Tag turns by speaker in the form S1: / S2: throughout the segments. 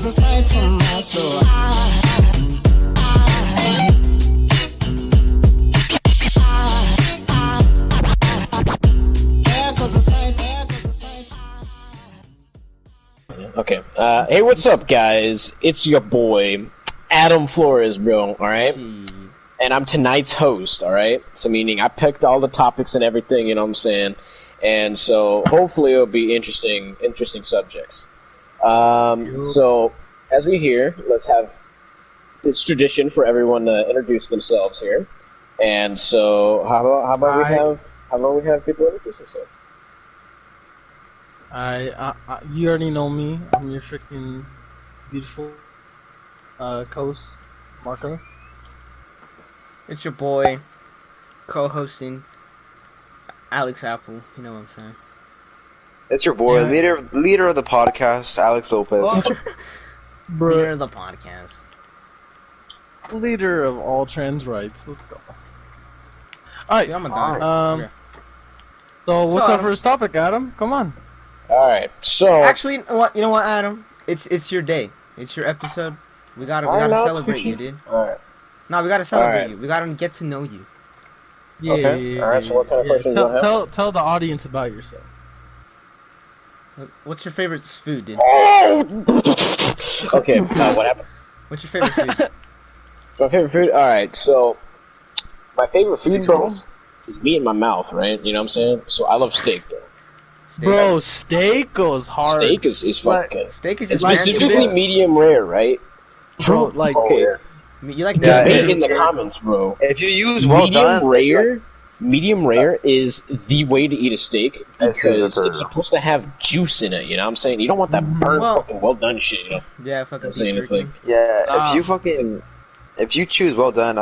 S1: Echoes aside from my soul.
S2: Okay. Hey, what's up, guys? It's your boy, Adam Flores, bro. All right. And I'm tonight's host. All right. So meaning I picked all the topics and everything. You know what I'm saying? And so hopefully it'll be interesting subjects. So as we hear, let's have this tradition for everyone to introduce themselves here. And so how about we have people introduce themselves?
S3: You already know me. I'm your freaking beautiful co-host, Marco.
S4: It's your boy, co-hosting, Alex Apple. You know what I'm saying?
S5: It's your boy, leader of the podcast, Alex Lopez.
S4: Leader of the podcast.
S3: Leader of all trans rights. Let's go. Alright,
S4: I'm a dog. Okay.
S3: So what's our first topic, Adam? Come on.
S2: Alright, so...
S4: Actually, you know what, Adam? It's your day. It's your episode. We gotta celebrate you, dude.
S2: Alright.
S4: No, we gotta celebrate you. We gotta get to know you.
S3: Yeah,
S2: okay. Alright, so what kind of questions do you have?
S3: Tell the audience about yourself.
S4: What's your favorite food, dude?
S2: Okay, what happened?
S4: What's your favorite food?
S2: My favorite food? Alright, so... My favorite food, bro, is meat in my mouth, right? You know what I'm saying? So I love steak, bro.
S3: Bro, steak goes hard.
S2: Steak is fucking good.
S4: Steak is
S2: It's
S4: just
S2: specifically medium rare, right?
S3: Bro, like...
S2: Okay.
S4: You like
S2: Debate in the comments, bro.
S5: If you use well done,
S2: medium rare is the way to eat a steak because it's supposed to have juice in it. You know what I'm saying? You don't want that burnt fucking well done shit. You know?
S4: Yeah, fucking.
S2: I'm saying it's like
S5: if you choose well done,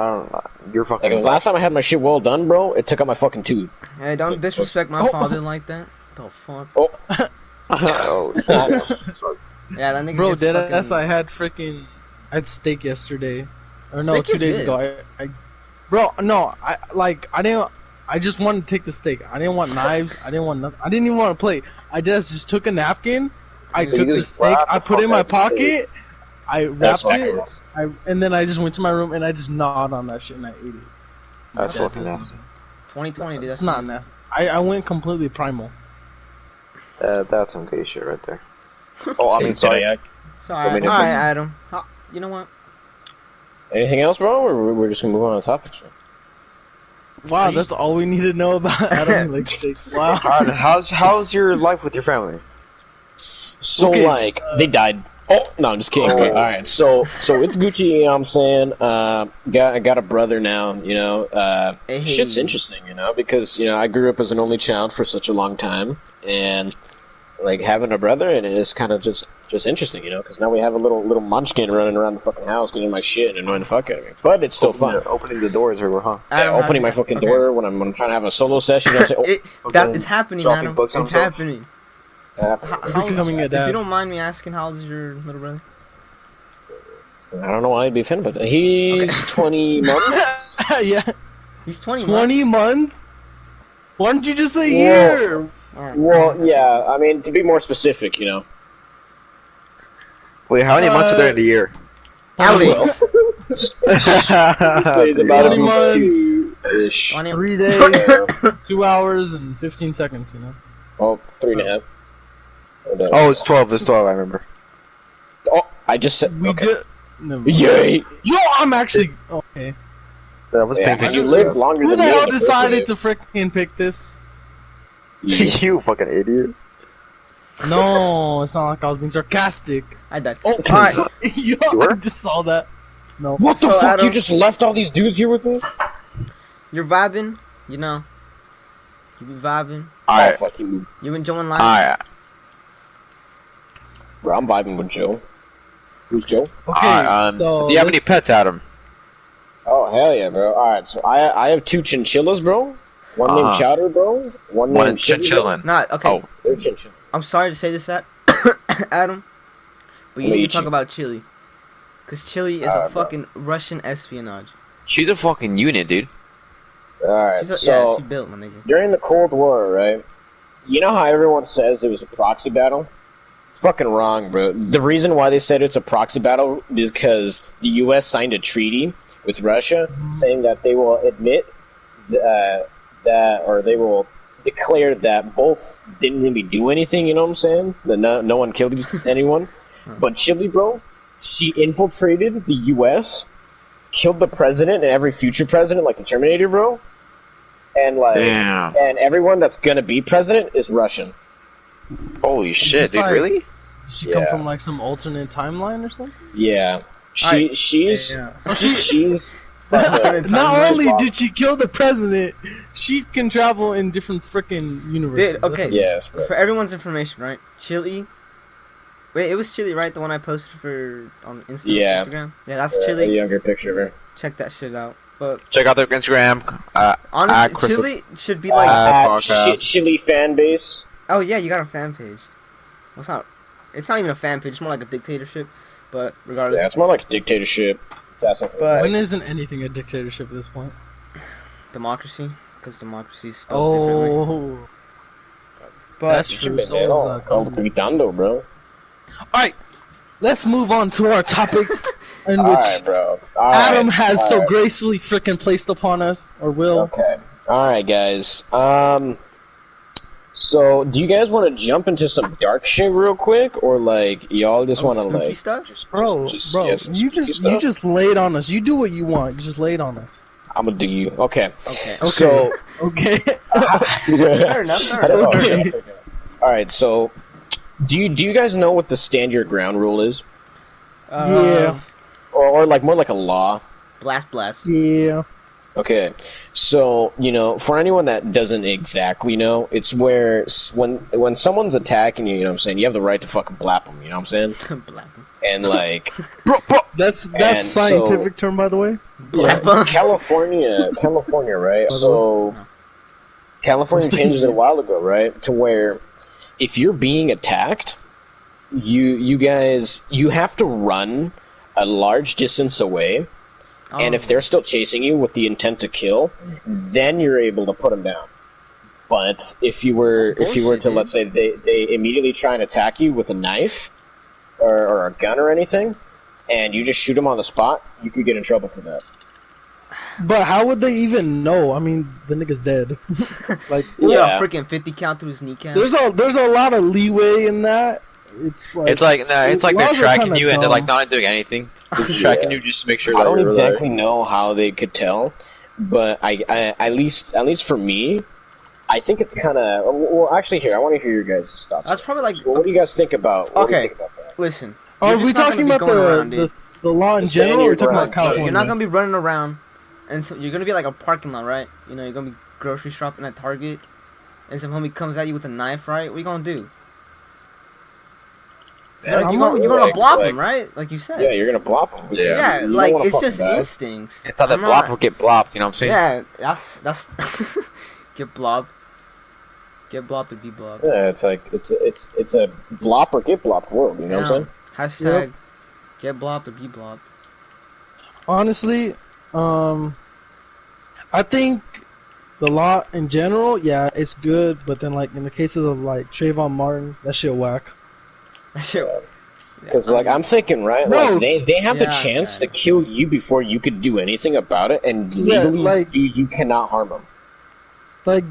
S5: you're fucking.
S2: Like, last time I had my shit well done, bro, it took out my fucking tooth.
S4: Hey, don't disrespect my father like that. The fuck?
S2: Oh.
S4: Yeah, that nigga.
S3: Bro,
S4: gets fucking...
S3: I had steak yesterday. Or no,
S4: Steak
S3: 2
S4: is
S3: days
S4: good.
S3: ago. I just wanted to take the steak. I didn't want knives. I didn't want nothing. I didn't even want a plate. I just took a napkin. I took the steak. I put it in my pocket. I wrapped it. And then I just went to my room and I just gnawed on that shit and I ate it.
S5: That's fucking nasty.
S4: 2020, dude.
S3: It's not nasty. I went completely primal.
S5: That's some gay shit right there. Oh, I mean, sorry.
S4: Sorry. Alright, Adam. You know what?
S2: Anything else, bro? Or we're just gonna move on to topics?
S3: Wow, that's all we need to know about Adam. Like steak. Wow.
S5: How's your life with your family?
S2: So they died. Oh no, I'm just kidding. Okay, all right, so it's Gucci. You know what I'm saying? I got a brother now. You know, shit's interesting. You know, because I grew up as an only child for such a long time, and like having a brother, and it's kind of just interesting. You know, because now we have a little munchkin running around the fucking house, getting my shit and annoying the fuck out of me. But it's still fun.
S5: Opening the doors, or huh?
S2: Yeah, opening my fucking door when I'm trying to have a solo session. I say,
S4: that is happening, Adam. It's happening.
S3: If you
S4: don't mind me asking, how old is your little brother?
S2: I don't know why I'd be offended by that. He's 20 months.
S3: Yeah.
S4: He's 20
S3: months? Why don't you just say year?
S2: Well, yeah, I mean, to be more specific,
S5: Wait, how many months are there in a year?
S4: Alex!
S2: So he's about
S3: 20 months.
S2: 3
S3: days, 2 hours, and 15 seconds,
S2: Well, 3.5.
S5: Oh, it's 12. It's 12, I remember.
S2: Oh, I just said...
S3: Yay! Yo, I'm actually... Okay.
S5: That was
S2: you live longer
S3: Who
S2: than
S3: the
S2: me.
S3: hell decided to frickin' pick this?
S5: You fucking idiot.
S3: No, it's not like I was being sarcastic.
S4: I died.
S3: Oh, alright. Yo, I just saw that. No.
S2: What the fuck? Adam, you just left all these dudes here with us?
S4: You're vibing, You be vibing.
S2: Alright. Fuck you.
S4: You enjoying life?
S5: Alright.
S2: Bro, I'm vibing with Joe. Who's Joe?
S3: Okay, so...
S5: Do you have any pets, Adam?
S2: Oh, hell yeah, bro. Alright, so I have 2 chinchillas, bro. One named Chowder, bro. One named
S5: Chinchillin.
S4: Okay.
S5: Oh.
S2: They're chinchilla.
S4: I'm sorry to say this, Adam, but you need to talk about Chili. Because Chili is a fucking Russian espionage.
S5: She's a fucking unit, dude.
S2: Alright,
S4: yeah, she built, my nigga.
S2: During the Cold War, right? You know how everyone says it was a proxy battle? fucking wrong, bro. The reason why they said it's a proxy battle is because the U.S. signed a treaty with Russia saying that they will admit that, or they will declare that both didn't really do anything. You know what I'm saying? That no one killed anyone. But Chile, bro, she infiltrated the U.S., killed the president and every future president, like the Terminator, bro. And like,
S1: Damn.
S2: and everyone that's gonna be president is Russian.
S5: Holy shit, dude!
S3: like-
S5: Really?
S3: Does she come
S2: Yeah.
S3: from like some alternate timeline or something?
S2: Yeah,
S3: Alright.
S2: she's
S3: Yeah. So she
S2: she's
S3: not only did she kill the president, she can travel in different freaking universes.
S4: Dude, okay.
S2: yes, bro.
S4: For everyone's information, right? Chile. Wait, it was Chile, right? The one I posted for on
S2: Yeah.
S4: Instagram. Yeah, that's
S2: A
S4: Chile.
S2: younger picture of her.
S4: Check that shit out. But
S1: Check out their Instagram.
S4: honestly,
S1: Crystal-
S4: Chile should be like.
S1: podcast.
S2: Chile fan base.
S4: Oh yeah, you got a fan page. Well, it's not even a fan page. It's more like a dictatorship. But regardless,
S2: Yeah, it's more like a dictatorship. It's asking for
S4: But-
S3: when
S2: likes.
S3: isn't anything a dictatorship at this point?
S4: democracy, because democracy is spelled differently.
S3: Oh,
S4: But
S3: that's true. So is,
S2: El
S3: communism.
S2: gritando, bro.
S3: Alright, let's move on to our topics, in which
S2: Alright, bro.
S3: Adam has so
S2: alright.
S3: gracefully freaking placed upon us, or will.
S2: Okay. Alright, guys. So, do you guys want to jump into some dark shit real quick, or like y'all just want to
S4: spooky
S2: like
S4: stuff?
S3: Bro,
S2: yeah, some
S3: you
S2: spooky
S3: just
S2: stuff?
S3: you just laid on us. You do what you want. You just laid on us.
S2: I'm gonna do you. Okay.
S4: Okay.
S2: So,
S3: Okay.
S4: Fair enough. Fair
S2: I don't
S4: enough.
S2: know.
S3: Okay.
S2: All right. So, do you guys know what the stand your ground rule is,
S3: Yeah.
S2: or like more like a law?
S4: Blast.
S3: Yeah.
S2: Okay, so for anyone that doesn't exactly know, it's where when someone's attacking you, you know what I'm saying, you have the right to fucking blap them, you know what I'm saying,
S4: Blap.
S2: and like
S3: That's
S2: And
S3: scientific term, by the way.
S4: Blap.
S2: California, right? So California changed it a while ago, right, to where if you're being attacked, you guys have to run a large distance away. And if they're still chasing you with the intent to kill, then you're able to put them down. But if you were
S4: bullshit,
S2: to,
S4: dude.
S2: let's say, they immediately try and attack you with a knife or a gun or anything, and you just shoot them on the spot, you could get in trouble for that.
S3: But how would they even know? I mean, the nigga's dead. Like,
S4: He
S2: Yeah.
S4: got a freaking 50 count through his kneecap.
S3: there's a lot of leeway in that. It's like
S1: It's like they're
S3: laws are
S1: tracking
S3: kinda
S1: you and they're like
S3: dumb.
S1: not doing anything. They're just tracking you just to make sure.
S2: I
S1: that
S2: don't
S1: you're
S2: exactly know how they could tell, but I at least for me, I think it's kind of well. Actually, here I want to hear your guys' thoughts.
S4: That's probably like.
S2: What do you guys think about? What do you
S4: Okay.
S2: think about that?
S4: Listen.
S3: Are
S4: you're
S3: we
S4: just not
S3: talking
S4: gonna be
S3: about
S4: going around,
S3: the
S4: dude.
S3: the law in
S2: The
S3: general, or
S2: standard
S3: are we talking
S2: ground.
S3: about California?
S4: You're not gonna be running around, and so you're gonna be like a parking lot, right? You know, you're gonna be grocery shopping at Target, and some homie comes at you with a knife, right? What are you gonna do? You're
S3: I'm
S4: gonna
S2: like-
S4: block
S2: like-
S4: him, right? Like you said.
S2: Yeah, you're gonna blop them.
S1: Yeah.
S4: Yeah,
S2: You don't
S4: like
S2: wanna
S4: it's
S2: fucking
S4: just
S2: die.
S4: instincts.
S1: It's how that
S4: I'm
S1: blop
S4: not-
S1: will get blopped. You know what I'm saying?
S4: Yeah, that's get blobbed. Get blobbed to be blobbed.
S2: Yeah, it's like it's a blop or get blopped world. You know what I'm
S4: Yeah.
S2: saying?
S4: Hashtag get blobbed to be blobbed.
S3: Honestly, I think the law in general, yeah, it's good, but then like in the cases of like Trayvon Martin, that shit whack.
S4: That shit.
S2: Because like I'm thinking, right?
S3: No.
S2: Like they have the
S4: Yeah,
S2: chance
S4: yeah.
S2: to kill you before you could do anything about it, and
S3: Yeah,
S2: legally
S3: like-
S2: you cannot harm them.
S3: Like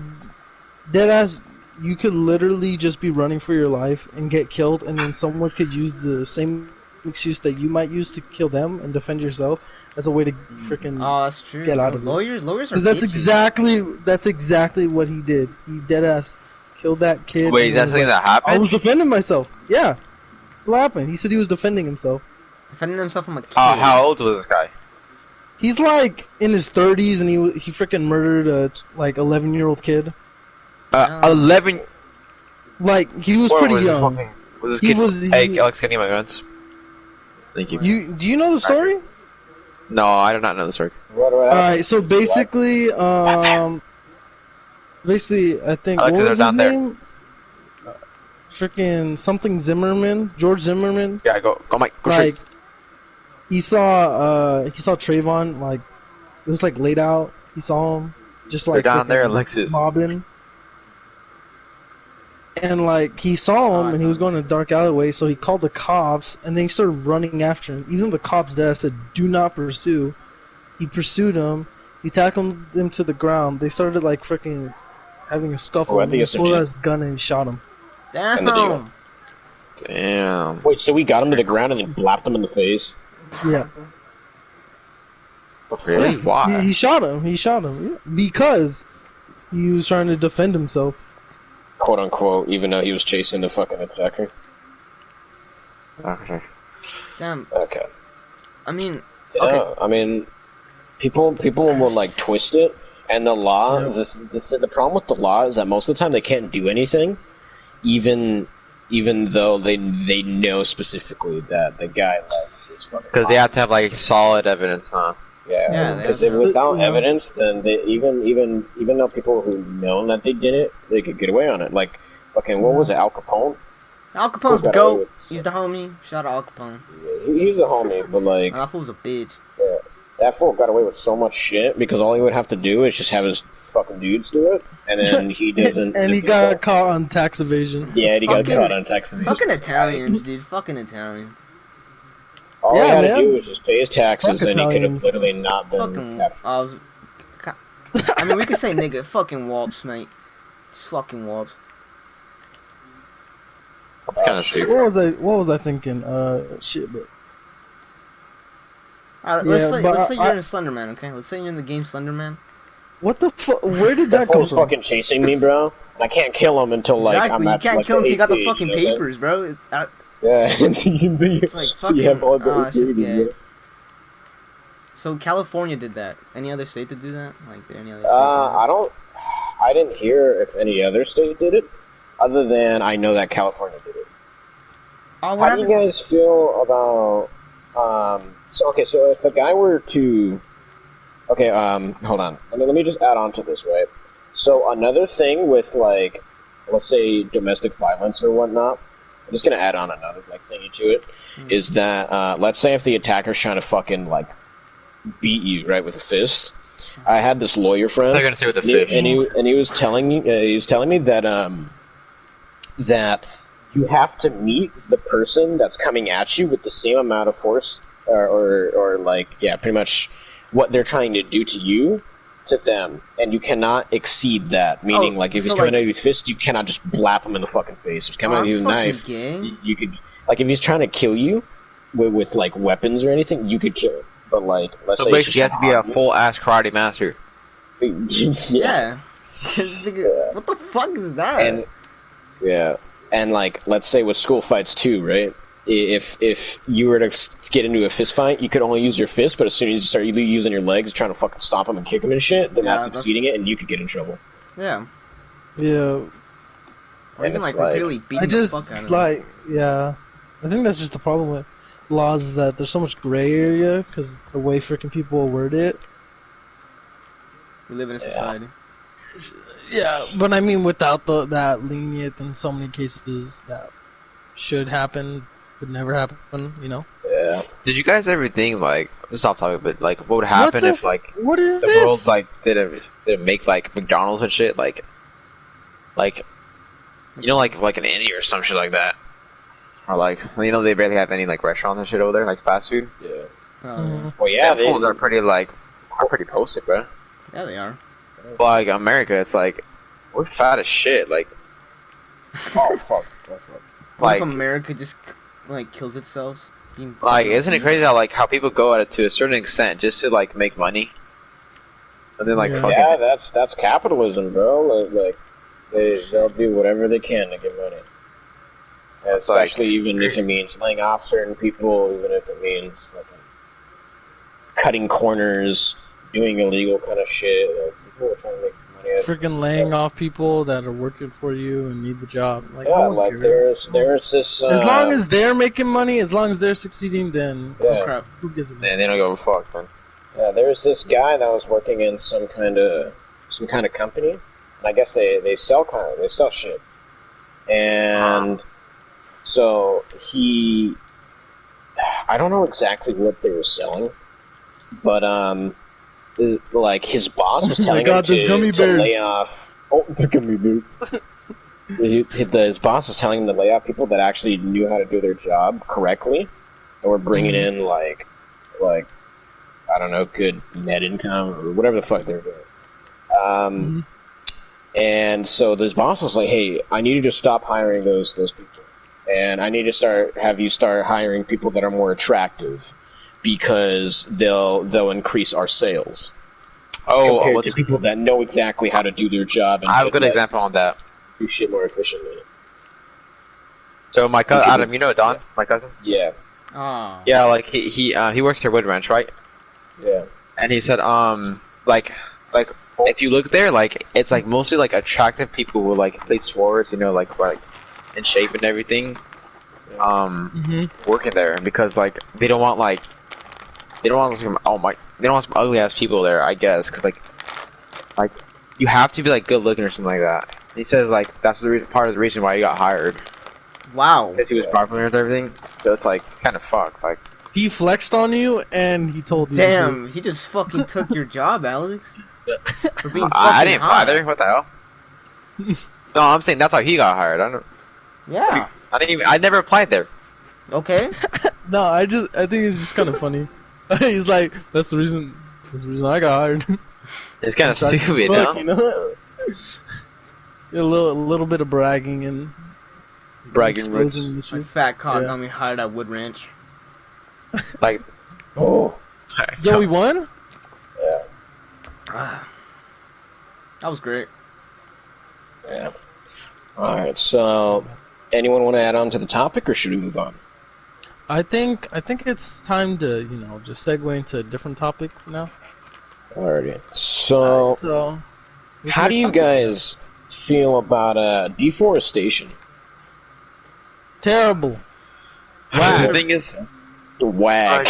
S3: deadass, you could literally just be running for your life and get killed, and then someone could use the same excuse that you might use to kill them and defend yourself as a way to freaking.
S4: Oh, that's true.
S3: Get out of it.
S4: Lawyers are.
S3: 'Cause that's
S4: bitches.
S3: exactly what he did. He deadass killed that kid.
S1: Wait,
S3: and
S1: that's
S3: was
S1: something
S3: like,
S1: that
S3: I
S1: happened?
S3: was defending myself. Yeah, that's what happened. He said he was defending himself.
S4: defending himself from a kid.
S1: How old was this guy?
S3: He's like in his 30s, and he freaking murdered a like 11-year-old kid.
S1: 11.
S3: Like he was
S1: Or
S3: pretty
S1: was it
S3: young.
S1: fucking- Was this
S3: He
S1: kid?
S3: was-
S1: Hey,
S3: he-
S1: Alex, can you my guns? Thank you.
S3: Do you know the story?
S1: No, I do not know the story.
S2: What
S3: All right, so basically, I think
S1: Alexis,
S3: what was
S1: they're
S3: his
S1: down there.
S3: name? Freaking something Zimmerman, George Zimmerman.
S1: Yeah, go, Mike, go
S3: Like
S1: straight.
S3: he saw Trayvon, like it was like laid out. He saw him just like
S1: They're down there,
S3: freaking
S1: Alexis.
S3: mobbing. And like he saw him,
S4: Oh,
S3: and he was going in a dark alleyway, so he called the cops, and then he started running after him. Even though the cops there said, "Do not pursue," he pursued him. He tackled him to the ground. They started like freaking having a scuffle.
S2: Oh, I
S3: And
S2: think
S3: he
S2: it's a
S3: pulled out
S2: Jeep.
S3: his gun and he shot him.
S2: And the deal.
S4: Damn.
S1: Damn.
S2: Wait, so we got him to the ground and then blapped him in the face?
S3: Yeah,
S1: Really? Why?
S3: he shot him. He shot him because he was trying to defend himself.
S2: Quote unquote, even though he was chasing the fucking attacker.
S1: Okay.
S4: Damn.
S2: Okay.
S4: I mean,
S2: Yeah,
S4: okay.
S2: I mean, people will like twist it, and the law.
S3: Yeah.
S2: The problem with the law is that most of the time they can't do anything, even though they know specifically that the guy is fucking.
S1: Because they have to have like solid evidence, huh?
S4: Yeah,
S2: Yeah,
S4: they
S2: because
S4: have to-
S2: without
S3: Yeah.
S2: evidence, then they even though people who know that they did it, they could get away on it. Like fucking what was it, Al Capone?
S4: Al Capone's the
S2: Got away
S4: GOAT.
S2: with-
S4: He's the homie. Shout out Al Capone.
S2: He's a homie, but like.
S4: That fool's a bitch.
S2: That fool got away with so much shit because all he would have to do is just have his fucking dudes do it, and then he doesn't.
S3: And he got caught on tax evasion.
S2: Yeah, and he got
S4: Fucking-
S2: caught on tax evasion.
S4: Fucking Italians, dude. Fucking Italians.
S2: All
S3: Yeah,
S2: he had to
S3: man.
S2: do was just pay his taxes,
S3: Fuck
S2: and he could have
S3: Italians.
S2: literally not been
S4: Fucking.
S2: captured.
S4: I mean, we could say nigga. Fucking warps, mate. Just fucking warps.
S1: That's kind of stupid.
S3: What was I thinking? Shit, but
S4: Alright,
S3: Yeah,
S4: let's say
S3: but
S4: you're in Slenderman, okay? Let's say you're in the game Slenderman.
S3: what the fuck? Where did
S2: That
S3: that come
S2: fool's
S3: from?
S2: fucking chasing me, bro. And I can't kill him until like
S4: Exactly.
S2: I'm
S4: You
S2: at
S4: can't
S2: like,
S4: kill him until you got the
S2: 8th
S4: fucking
S2: page, you know what
S4: papers, bro.
S2: I'm saying? Yeah,
S4: It's like
S2: so
S4: fucking.
S2: you have all the
S4: It's just
S2: pages,
S4: gay.
S2: bro.
S4: So California did that. Any other state to do that? Like, did any other state?
S2: I didn't hear if any other state did it, other than I know that California did it.
S4: Oh, what
S2: How do you
S4: happened?
S2: guys feel about so if a guy were to hold on. Let me just add on to this, right? So another thing with like let's say domestic violence or whatnot, I'm just gonna add on another like thingy to it, is that let's say if the attacker's trying to fucking like beat you, right, with a fist. I had this lawyer friend.
S1: They're gonna say with the
S2: And he-
S1: fish.
S2: and he was telling me that that you have to meet the person that's coming at you with the same amount of force or like pretty much what they're trying to do to you to them, and you cannot exceed that. Meaning, like if he's
S4: so,
S2: coming
S4: like-
S2: at you with fists, you cannot just blap him in the fucking face. If he's coming
S4: Oh,
S2: at you
S4: that's
S2: with a
S4: fucking
S2: knife,
S4: gay.
S2: you could like if he's trying to kill you with like weapons or anything, you could kill him. But like, let's
S1: So
S2: say
S1: basically, he has to be a
S2: full.
S1: full ass karate master.
S2: Yeah.
S4: Yeah. This nigga- what the fuck is that?
S2: And yeah, and like let's say with school fights too, right? If you were to get into a fist fight, you could only use your fist, but as soon as you start using your legs, trying to fucking stop them and kick them and shit, then
S4: Yeah,
S2: that's
S4: that's-
S2: exceeding it, and you could get in trouble.
S4: yeah.
S3: Yeah,
S4: Or
S2: And
S4: even
S2: it's
S4: like
S2: like-
S4: repeatedly
S3: I
S4: beating
S3: just
S4: the fuck out of them.
S3: like yeah. I think that's just the problem with laws is that there's so much gray area because the way freaking people word it.
S4: We live in a society.
S3: Yeah, but I mean without that lenient in so many cases that should happen would never happen. You know.
S2: Yeah.
S1: Did you guys ever think like this is off topic, but like what would happen
S3: the
S1: if like
S3: What is
S1: the
S3: this?
S1: world like didn't make like McDonald's and shit like you know like an Annie or some shit like that, or like you know they barely have any like restaurants and shit over there like fast food.
S2: Yeah.
S4: Oh,
S3: Mhm.
S2: Well, yeah,
S1: Yeah, fools are pretty posted, bro.
S4: yeah, they are.
S1: But like America, it's like we're fat as shit. Like
S2: oh fuck.
S4: What if
S1: like
S4: America just like kills itself? Being
S1: isn't it crazy how people go at it to a certain extent just to like make money, and then like
S3: Yeah.
S1: fucking
S2: Yeah, that's capitalism, bro. Like they'll do whatever they can to get money. And
S1: It's like-
S2: especially even if it means laying off certain people, even if it means fucking cutting corners, doing illegal kind of shit. Like, people are trying to make money. Out of
S3: Freaking laying off people that are working for you and need the job. Like,
S2: Yeah,
S3: no one
S2: like
S3: cares.
S2: there's this.
S3: As long as they're making money, as long as they're succeeding, then
S2: Yeah.
S4: Crap.
S3: who gives a damn?
S1: man, they don't go fuck then.
S2: there's this guy that was working in some kind of company, and I guess they sell shit, and so I don't know exactly what they were selling, but like his boss was
S3: Oh my
S2: telling
S3: God,
S2: him
S3: there's gummy
S2: to
S3: bears.
S2: lay off. Oh, the gummy bears. His boss was telling him to lay off people that actually knew how to do their job correctly, and were bringing in like I don't know, good net income or whatever the fuck they're doing. And so this boss was like, "Hey, I need you to stop hiring those people, and I need to have you start hiring people that are more attractive, because they'll increase our sales." Compared to people that know exactly how to do their job. And
S1: I have a good example on that.
S2: Do shit more efficiently.
S1: So my cousin Adam, you know Don, my cousin.
S2: Yeah.
S4: Oh.
S1: Yeah, like he works at Wood Ranch, right?
S2: Yeah.
S1: And he said, like if you look there, like it's like mostly like attractive people who like play sports, you know, like in shape and everything, working there, because like they don't want some ugly ass people there, I guess, because like you have to be like good looking or something like that. He says like that's part of the reason why he got hired,
S4: Wow.
S1: because he was popular and everything. So it's like kind of fucked. Like
S3: He flexed on you and he told you.
S4: Damn, he just fucking took your job, Alex. For being fucking
S1: I didn't apply
S4: hot.
S1: there. What the hell? No, I'm saying that's how he got hired.
S4: Yeah.
S1: I never applied there.
S4: Okay.
S3: No, I think it's just kind of funny. He's like, that's the reason I got hired.
S1: It's kind of
S3: Attractive
S1: stupid,
S3: as fuck,
S1: no?
S3: you know? A little bit of bragging and
S1: Bragging rights.
S3: exposing the
S4: My
S3: truth.
S4: fat cock
S3: Yeah.
S4: got me hired at Wood Ranch.
S1: Like,
S2: Oh.
S3: Yo, we won?
S2: Yeah.
S4: That was great.
S2: Yeah. All right. So, anyone want to add on to the topic, or should we move on?
S3: I think it's time to just segue into a different topic now.
S2: Alrighty. So,
S3: So, what's
S2: how
S3: your
S2: do you
S3: topic?
S2: guys feel about deforestation?
S3: Terrible.
S1: the thing is,
S2: Whack.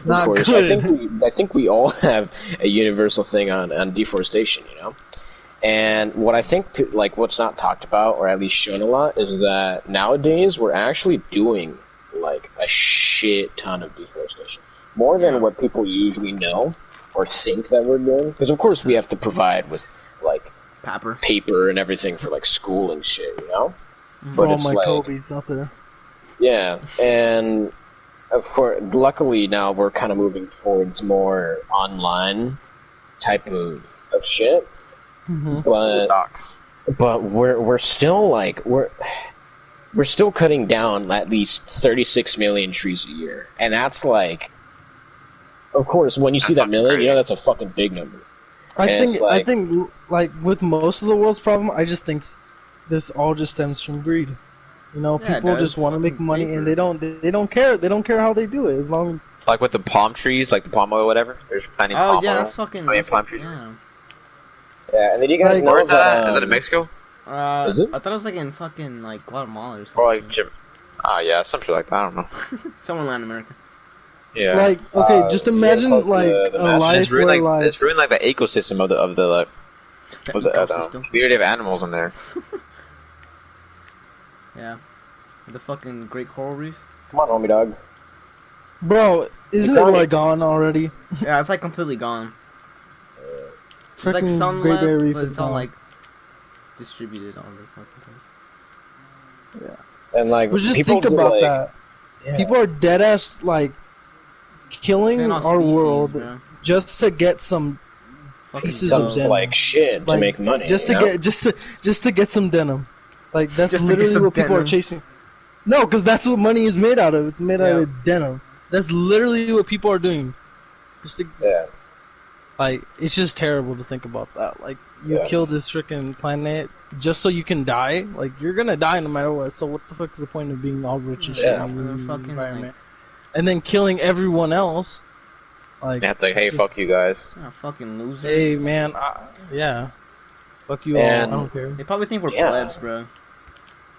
S3: Not
S2: of course.
S3: good.
S2: I think we all have a universal thing on deforestation, And what I think, like, what's not talked about, or at least shown a lot, is that nowadays we're actually doing, like, a shit ton of deforestation. More than what people usually know or think that we're doing. Because, of course, we have to provide with, like,
S4: Papper.
S2: paper and everything for, like, school and shit,
S3: For
S2: But
S3: all
S2: it's
S3: my
S2: like,
S3: Kobe's out there.
S2: yeah, and of course, luckily now we're kind of moving towards more online type of shit. But
S1: docs.
S2: we're still like we're still cutting down at least 36 million trees a year, and that's like, of course, when you see that million, that's a fucking big number.
S3: I
S2: And
S3: think
S2: it's like-
S3: with most of the world's problem, I just think this all just stems from greed.
S4: Yeah, it
S3: People
S4: does.
S3: just want to make
S4: Fucking
S3: money,
S4: paper.
S3: and they don't care. They don't care how they do it, as long as
S1: Like with the palm trees, like the palm oil, whatever. There's plenty of palm
S4: Oh yeah,
S1: oil.
S4: that's fucking.
S1: Plenty of
S4: That's,
S1: palm trees.
S4: yeah.
S2: Yeah, and then you guys
S3: Like,
S2: know
S1: Where is that at? Is
S2: that
S1: it in Mexico?
S2: Is it?
S4: I thought it was like in fucking like Guatemala or something.
S1: Or like Jim? Ah, yeah, something like that. I don't know.
S4: Somewhere in Latin America.
S1: Yeah.
S3: like okay, just imagine
S2: close to
S3: like
S2: the
S3: a
S2: master.
S3: life
S1: it's ruined
S3: where
S1: like it's ruined like the ecosystem of the like what's it,
S4: Ecosystem.
S1: community of animals in there.
S4: Yeah. The fucking Great Coral Reef.
S2: Come on, homie dog.
S3: bro, isn't it
S2: Economy.
S3: like gone already?
S4: Yeah, it's like completely gone. There's like
S3: Freaking
S4: some
S3: Great
S4: left,
S3: Barrier Reef
S4: but
S3: is
S4: it's all
S3: gone.
S4: like distributed all over the fucking place.
S2: And like,
S3: But just
S2: people
S3: think
S2: do,
S3: about
S2: like,
S3: that.
S2: yeah.
S3: People are dead ass like killing
S4: Killing all
S3: our
S4: species,
S3: world
S4: bro.
S3: just to get some
S4: Fucking
S3: pieces
S2: some
S3: of denim.
S2: like shit to
S3: Like,
S2: make money.
S3: just to
S2: you know?
S3: get just to get some denim. Like that's
S4: Just to get
S3: literally
S4: some
S3: what people are
S4: denim.
S3: chasing. No, because that's what money is made out of. It's made out
S4: Yeah.
S3: of denim. That's literally what people are doing. Just to,
S2: Yeah.
S3: like, it's just terrible to think about that. Like, you
S2: Yeah.
S3: kill this freaking planet just so you can die. Like, you're gonna die no matter what. So what the fuck is the point of being all rich and shit
S2: Yeah.
S3: in
S4: And
S3: the
S4: then fucking
S3: environment?
S4: like,
S3: And then killing everyone else. Like,
S1: Yeah, it's like, hey,
S3: just-
S1: fuck you guys.
S4: yeah, fucking losers.
S3: Hey man, yeah. Fuck you
S2: And-
S3: all. I don't care.
S4: They probably think we're
S2: Yeah.
S4: plebs, bro.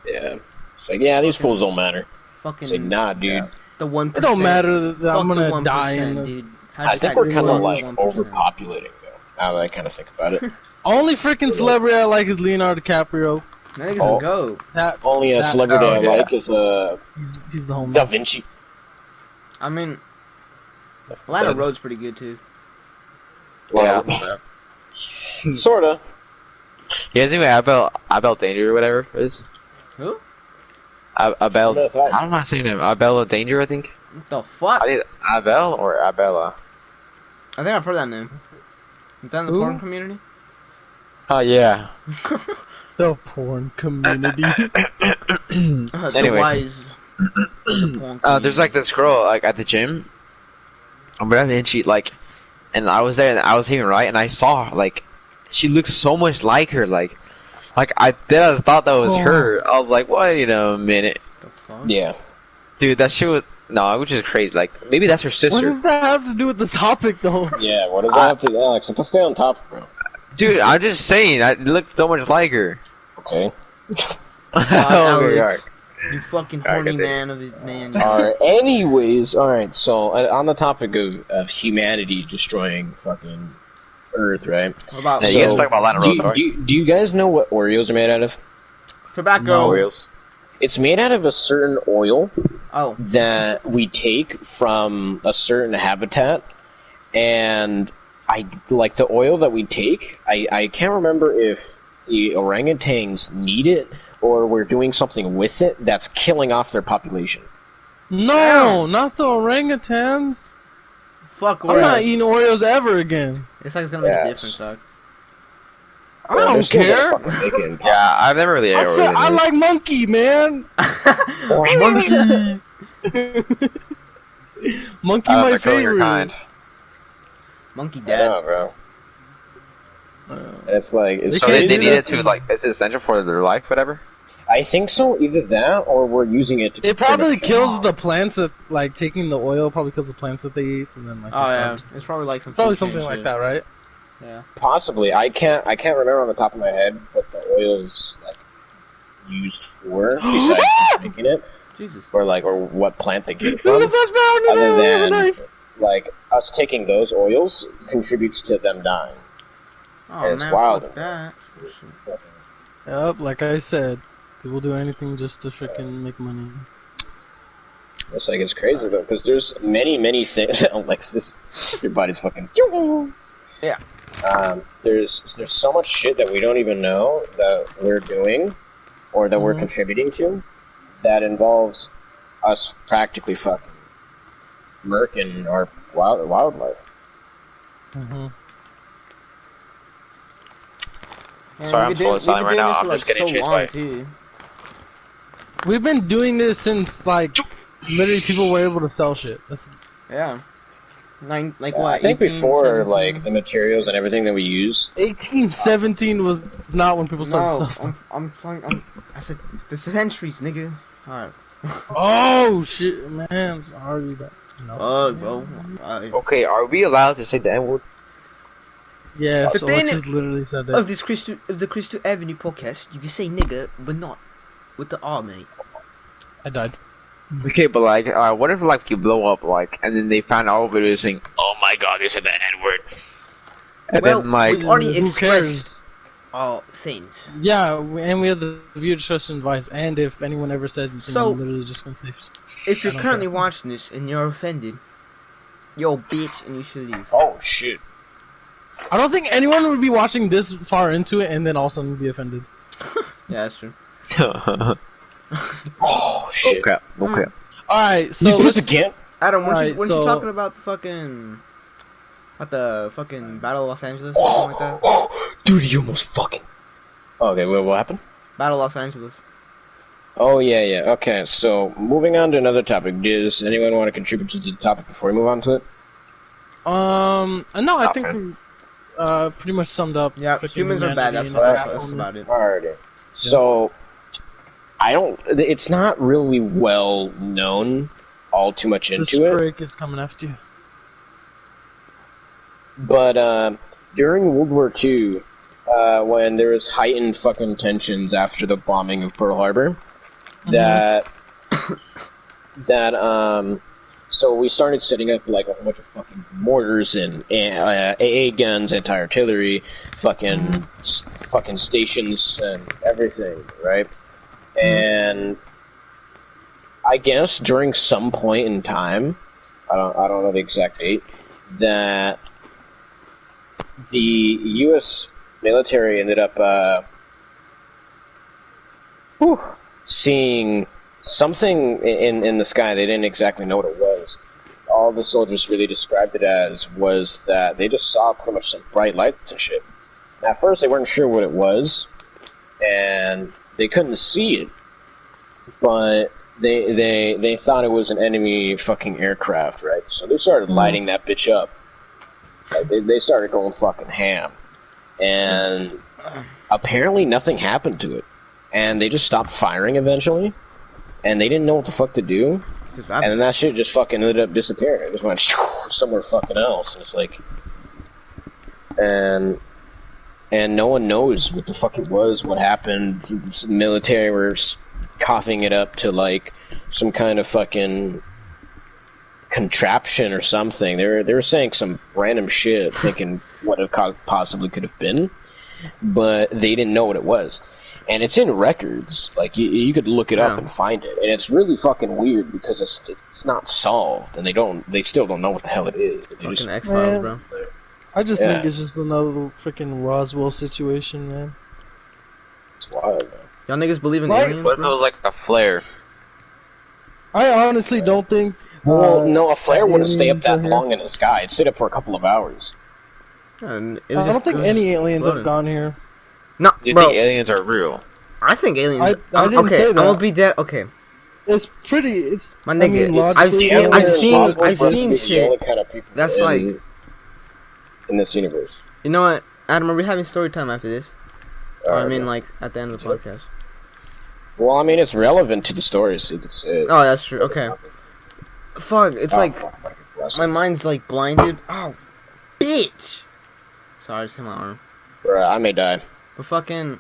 S2: Yeah. It's like, yeah, these fools don't matter.
S4: Fucking
S2: It's like, nah, dude.
S4: the 1%.
S3: It don't matter that
S4: Fuck
S3: I'm
S4: the
S3: gonna
S4: 1%,
S3: die in the...
S4: dude.
S2: I think
S4: Hashtag
S2: we're kind
S4: fuck
S2: of
S4: the
S2: like
S4: 1%.
S2: overpopulating though. Now that I kind of think about it.
S3: Only freaking celebrity I like is Leonardo DiCaprio.
S4: That nigga's
S2: Oh.
S4: a goat.
S3: That
S2: Only a
S3: That-
S2: celebrity I
S1: yeah.
S2: like is
S3: he's the homie.
S2: Da Vinci.
S4: I mean, Atlanta Road's pretty good too.
S1: Yeah.
S2: Sorta.
S1: You guys know who Abel Danger or whatever is?
S4: Who?
S1: Abel.
S2: Smith, right?
S1: I don't know how to say her name. Abella Danger, I think.
S4: What the fuck?
S1: I need Abel or Abella.
S4: I think I've heard that name. Is that in the
S3: Who?
S4: porn community?
S1: Oh yeah.
S3: The porn community.
S4: The
S1: Anyways.
S4: wise. The porn
S1: There's like this girl like at the gym. And she like, and I was there and I was even right, and I saw her like, she looks so much like her, like I thought that was her. I was like, wait a minute,
S4: The fuck?
S2: Yeah.
S1: dude, that shit was no, which is crazy. Like maybe that's her
S3: What
S1: sister,
S3: does that have to do with the topic, though?
S2: Yeah, what does that have to do? Alex, let's stay on topic, bro.
S1: dude. I'm just saying, I looked so much like her.
S2: Okay.
S1: Okay,
S4: Alex, you fucking
S1: Alright,
S4: horny
S1: good
S4: man of it, man.
S2: Alright, anyways, alright, so on the topic of humanity destroying fucking Earth, right?
S4: What about
S1: Yeah, you guys talk about Latin
S2: Do,
S1: Rose,
S2: do you guys know what Oreos are made out of?
S4: tobacco?
S1: Oreos.
S2: It's made out of a certain oil
S4: Oh,
S2: that we take from a certain habitat, and I like the oil that we take. I can't remember if the orangutans need it or we're doing something with it that's killing off their population.
S3: No, not the orangutans.
S4: fuck
S3: I'm not
S4: Oreos.
S3: eating Oreos ever again.
S4: It's like it's gonna make a
S2: Yes.
S4: difference, dog.
S3: I don't
S2: They're still gonna
S3: care.
S2: fucking make it.
S1: Yeah, I've never really.
S3: I, said, I like monkey, man.
S4: Monkey.
S3: Monkey, my favorite.
S1: Kind.
S4: Monkey
S2: Yeah,
S4: dad.
S2: bro. It's like it's
S1: So
S3: can't
S1: they
S3: do
S1: need it
S3: that.
S1: to like, is it essential for their life, whatever?
S2: I think so. Either that, or we're using it to.
S3: It probably kills the plants that, like, taking the oil probably kills the plants that they eat, and then, like,
S4: Oh
S3: the
S4: yeah,
S3: subs-
S4: it's probably like some
S3: Probably
S4: food chain
S3: something like
S4: shit.
S3: that, right?
S4: Yeah.
S2: Possibly. I can't remember on the top of my head what the oil's like used for besides making it,
S4: Jesus.
S2: or what plant they get
S3: This is the
S2: from.
S3: best part of
S2: Other
S3: the
S2: than
S3: knife.
S2: like us taking those oils contributes to them dying.
S4: Oh
S2: It's
S4: man,
S2: wild.
S4: fuck that.
S3: Yep, like I said, people do anything just to freaking make money.
S2: It's like it's crazy though, because there's many things. Alexis, your body's fucking.
S4: Yeah.
S2: There's so much shit that we don't even know that we're doing, or that we're
S3: Mhm.
S2: contributing to, that involves us practically fucking murking our wildlife.
S3: Mm-hmm.
S1: Sorry, I'm totally silent right now. I'm just getting chased by-
S4: Too.
S3: We've been doing this since, like, literally people were able to sell shit. That's
S4: Yeah. Like
S2: I
S4: what?
S2: think
S4: 18,
S2: before
S4: 17?
S2: like the materials and everything that we use.
S3: 1817 was not when people started
S4: No,
S3: selling stuff.
S4: I said the centuries, nigga. Alright.
S3: Oh shit, man! Sorry, but no.
S4: Fuck, bro.
S1: Okay, are we allowed to say the N word?
S3: Yeah,
S4: But
S3: so
S4: then
S3: Alexis literally said
S4: Of
S3: that.
S4: this the Crystal Avenue podcast, you can say nigga, but not with the R, mate.
S3: I died.
S1: Okay, but like, what if like you blow up like, and then they found our videos saying, "Oh my God, they said the N word," and
S4: Well,
S1: then like,
S4: we already
S3: Who
S4: expressed
S3: cares?
S4: our things.
S3: Yeah, and we have the viewer discretion advice. And if anyone ever says anything,
S4: So-
S3: I'm literally just gonna say.
S4: If you're
S3: I don't
S4: currently
S3: care.
S4: watching this and you're offended, you're a bitch and you should leave.
S2: Oh shit!
S3: I don't think anyone would be watching this far into it and then all of a sudden be offended.
S4: Yeah, that's true.
S2: Oh shit!
S1: okay, okay.
S3: All right, so
S2: you
S3: let's
S2: this again?
S4: Adam, weren't,
S3: Alright,
S4: you
S3: so-
S4: talking about the fucking Battle of Los Angeles or something like that?
S2: Dude, you almost fucking. Okay, wait, what happened?
S4: Battle of Los Angeles.
S2: Oh yeah. Okay, so moving on to another topic. Does anyone want to contribute to the topic before we move on to it?
S3: no, I think
S1: Okay.
S3: we pretty much summed up.
S4: Yeah,
S3: freaking
S4: humans are bad.
S3: humanity
S4: That's
S3: and
S4: about
S3: assholeness.
S4: it.
S2: Alrighty. So, I don't. It's not really well known all too much
S3: This
S2: into it.
S3: prick is coming after you.
S2: But during World War II, when there was heightened fucking tensions after the bombing of Pearl Harbor, that so we started setting up like a whole bunch of fucking mortars and AA guns, anti-artillery, fucking stations and everything, right? And I guess during some point in time, I don't know the exact date, that the U.S. military ended up seeing something in the sky. They didn't exactly know what it was. All the soldiers really described it as was that they just saw pretty much some bright lights and shit. And at first, they weren't sure what it was, and they couldn't see it, but they thought it was an enemy fucking aircraft, right? So they started lighting that bitch up. Like, they started going fucking ham, and apparently nothing happened to it, and they just stopped firing eventually, and they didn't know what the fuck to do. And then that shit just fucking ended up disappearing. It just went somewhere fucking else. And it's like... And no one knows what the fuck it was, what happened. The military were coughing it up to, like, some kind of fucking contraption or something. They were saying some random shit, thinking what it possibly could have been. But they didn't know what it was. And it's in records. Like, you could look it up and find it. And it's really fucking weird because it's not solved. And they still don't know what the hell it is.
S4: Fucking X-Files, bro.
S3: I just think it's just another freaking Roswell situation, man.
S2: It's wild, man.
S4: Y'all niggas believe in aliens,
S1: What if it was like a flare?
S3: I honestly don't think...
S2: Well, no, a flare wouldn't stay up that
S3: aliens are
S2: long in the sky. It'd sit up for a couple of hours.
S4: And it
S3: I
S4: was
S3: don't think any aliens have gone here.
S4: No,
S1: You
S4: bro.
S1: think aliens are real?
S4: I think aliens.
S3: I didn't
S4: okay,
S3: say
S4: I'm
S3: that.
S4: gonna be dead. Okay,
S3: It's pretty... It's...
S4: my nigga.
S3: logically,
S4: I've seen
S2: The
S4: shit.
S2: only kind of people
S4: That's
S2: in,
S4: like...
S2: in this universe.
S4: You know what, Adam? Are we having story time after this? Or I mean,
S2: man.
S4: like at the end of the podcast.
S2: Well, I mean, it's relevant to the story, so you could say it.
S4: Oh, that's true. Okay. Fuck. It's like my mind's like blinded. Oh, bitch. Sorry, I just hit my arm.
S2: Bruh, I may die.
S4: But fucking,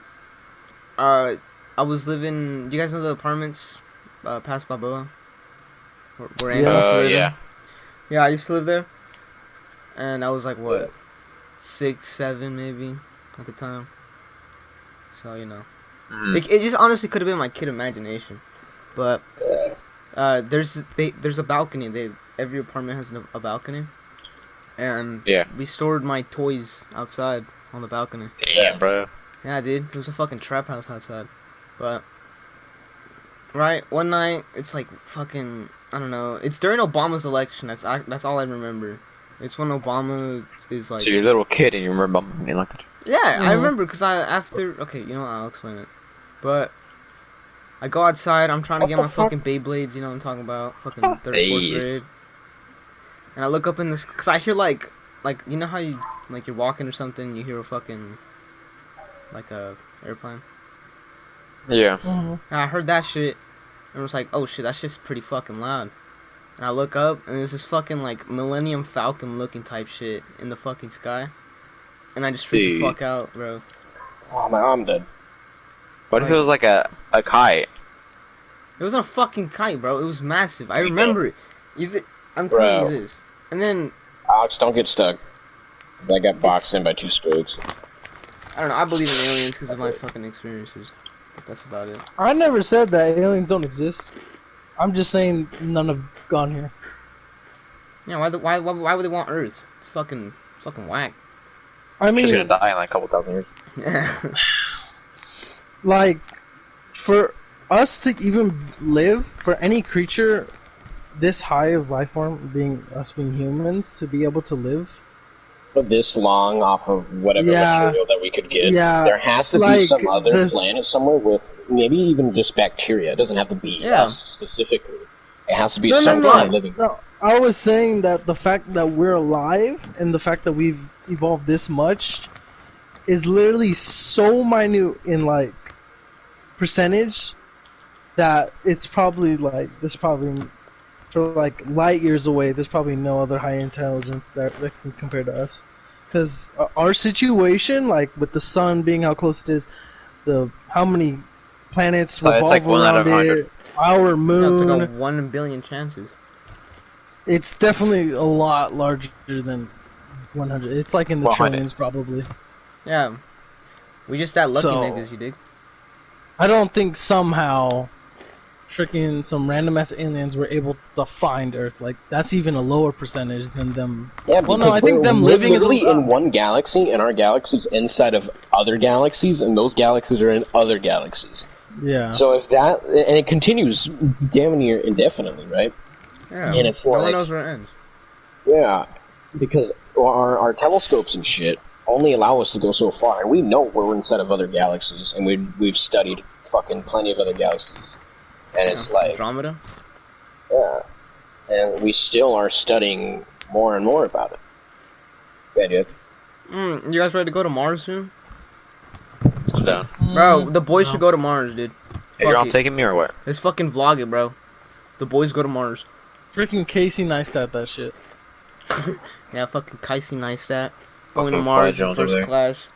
S4: I was living. Do you guys know the apartments past Balboa? Where Andrew used to live in?
S1: Yeah.
S4: Yeah, I used to live there. And I was like, what, 6, 7 maybe at the time. So, you know. It just honestly could have been my kid imagination. But there's a balcony. Every apartment has a balcony. And we stored my toys outside on the balcony.
S1: Damn, bro.
S4: Yeah, dude. It was a fucking trap house outside. But, right, one night, it's like fucking, I don't know. It's during Obama's election. That's all I remember. It's when Obama is like...
S1: So you're a little kid and you remember me like that?
S4: Yeah, I remember because okay, you know what, I'll explain it. But, I go outside, I'm trying to get my fucking Beyblades, you know what I'm talking about? Fucking 3rd, 4th grade. And I look up in this, because I hear like, you know how you, like you're walking or something, you hear a fucking, like a airplane?
S1: Yeah.
S4: And I heard that shit, and I was like, oh shit, that shit's pretty fucking loud. And I look up, and there's this fucking, like, Millennium Falcon looking type shit in the fucking sky. And I just freaked the fuck out, bro.
S2: Oh, my arm dead.
S1: What if it was like a kite?
S4: It wasn't a fucking kite, bro. It was massive. I remember it. I'm telling you this. And then...
S2: Alex, don't get stuck. Because I got boxed in by 2 spooks.
S4: I don't know. I believe in aliens because of my fucking experiences. But that's about it.
S3: I never said that aliens don't exist. I'm just saying none have gone here.
S4: Yeah, why would they want Earth? It's fucking whack.
S3: I mean,
S1: She's gonna die in like a couple thousand years.
S4: Yeah.
S3: like, for us to even live, for any creature this high of life form, being humans, to be able to live.
S2: But this long off of whatever material that we could get.
S3: Yeah,
S2: there has to be some other planet somewhere with maybe even just bacteria. It doesn't have to be us specifically. It has to be something living.
S3: No, I was saying that the fact that we're alive and the fact that we've evolved this much is literally so minute in like percentage that it's probably like for like light years away. There's probably no other high intelligence that can compare to us. Because our situation, like with the sun being how close it is, how many planets revolve
S1: like 1 out of
S3: around
S1: 100.
S3: it, our moon.
S4: That's like a 1 in a billion chances.
S3: It's definitely a lot larger than 100. It's like in the trillions, probably.
S4: Yeah. We just that lucky niggas, you dig?
S3: I don't think somehow freaking some random ass aliens were able to find Earth. Like that's even a lower percentage than them.
S2: Yeah,
S3: Well, no, I think them
S2: we're
S3: living is
S2: literally in one galaxy, and our galaxy's inside of other galaxies, and those galaxies are in other galaxies.
S3: Yeah.
S2: So if that, and it continues damn near indefinitely, right?
S4: Yeah.
S2: And it's
S4: no one
S2: like,
S4: knows where it ends.
S2: yeah, because our telescopes and shit only allow us to go so far, and we know we're inside of other galaxies, and we've studied fucking plenty of other galaxies, and it's like,
S4: Andromeda.
S2: yeah, and we still are studying more and more about it. Yeah, dude.
S4: You guys ready to go to Mars soon?
S1: Down.
S4: Bro, the boys should go to Mars, dude.
S1: Hey, you're
S4: Fuck
S1: all
S4: it.
S1: taking me or what?
S4: Let's fucking vlog it, bro. The boys go to Mars.
S3: Freaking Casey Neistat that shit.
S4: Yeah, fucking Casey Neistat. Going to
S1: Fucking
S4: Mars
S1: Fly
S4: in
S1: Jones over
S4: first
S1: there.
S4: class.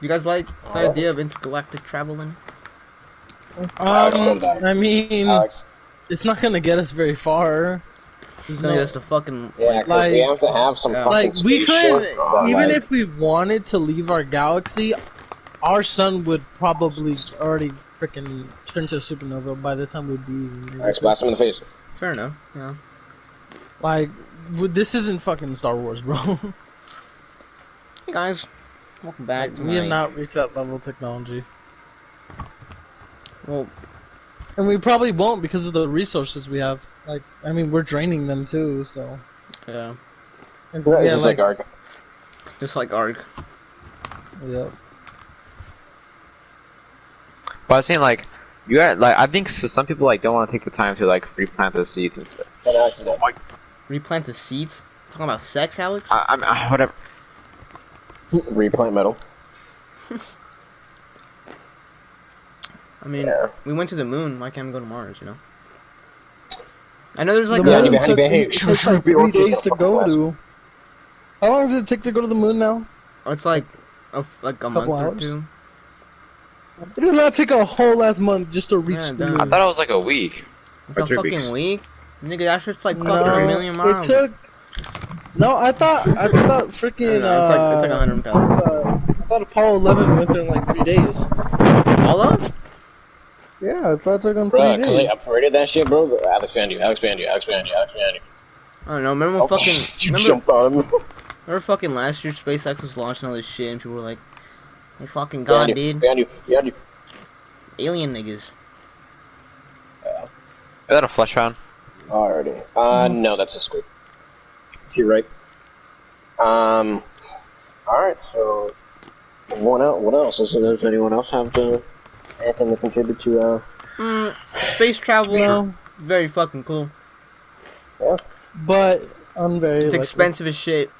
S4: You guys like the idea of intergalactic traveling?
S3: I mean,
S2: Alex.
S3: it's not gonna get us very far.
S4: It's gonna get us to fucking...
S2: Yeah, because
S3: Like-
S2: we have to have some
S4: Yeah.
S2: fucking
S3: Like we
S2: spaceship,
S3: could,
S2: but,
S3: even
S2: like,
S3: if we wanted to leave our galaxy, our sun would probably already freaking turn to a supernova by the time we'd be.
S2: Alex, blast him in the face.
S4: Fair enough, yeah.
S3: Like, this isn't fucking Star Wars, bro.
S4: Hey guys, welcome back to
S3: We have
S4: my...
S3: not reached that level of technology,
S4: Well,
S3: and we probably won't because of the resources we have. Like, I mean, we're draining them too, so.
S4: yeah.
S3: And
S2: Yeah,
S3: we
S2: it's
S3: have,
S2: just like Ark.
S4: Just like Ark.
S3: Yeah.
S1: But I was saying like, you got like I think some people like don't want to take the time to like replant the seeds and stuff.
S2: An accident.
S4: Replant the seeds? Talking about sex, Alex?
S1: I'm whatever.
S2: Replant metal.
S4: I mean,
S2: Yeah.
S4: we went to the moon. Why can't we go to Mars, you know? I know there's like
S3: The
S2: Yeah,
S4: a...
S3: moon
S2: behind you,
S3: took,
S2: behind you.
S3: it takes like
S2: Be
S3: 3
S2: honest, it's
S3: days to
S2: a
S3: go
S2: fucking
S3: to. How long does it take to go to the moon now?
S4: It's like like a month
S3: Couple
S4: or
S3: hours?
S4: two.
S3: It does not take a whole last month just to reach
S4: Yeah,
S3: the
S4: it does.
S3: moon.
S1: I thought it was like a week.
S4: It's
S1: Or
S4: a
S1: 3
S4: fucking
S1: weeks.
S4: week. Nigga, that's just like
S3: No,
S4: fucking a million miles.
S3: It took. No, I thought freaking.
S4: No, it's like 100,000.
S3: I thought Apollo 11 went there in like 3 days.
S4: All of?
S3: Yeah, I thought it took them 3
S2: Bro, because they
S3: days.
S2: upgraded that shit, bro. Alex behind you, Alex behind you, Alex behind you, Alex behind you.
S4: I don't know. Remember when
S2: Oh,
S4: fucking...
S2: you
S4: Remember,
S2: jumped on him.
S4: remember fucking last year SpaceX was launching all this shit and people were like, hey fucking
S2: Behind
S4: god,
S2: you,
S4: dude.
S2: behind you, behind you.
S4: Alien niggas.
S1: Is that a flesh pound?
S2: Alrighty. No, that's a squid. To your right. Alright, so... What else? Does anyone else have anything to contribute to,
S4: Space travel,
S3: No.
S4: very fucking cool.
S3: But very.
S4: It's
S3: likely.
S4: expensive as shit.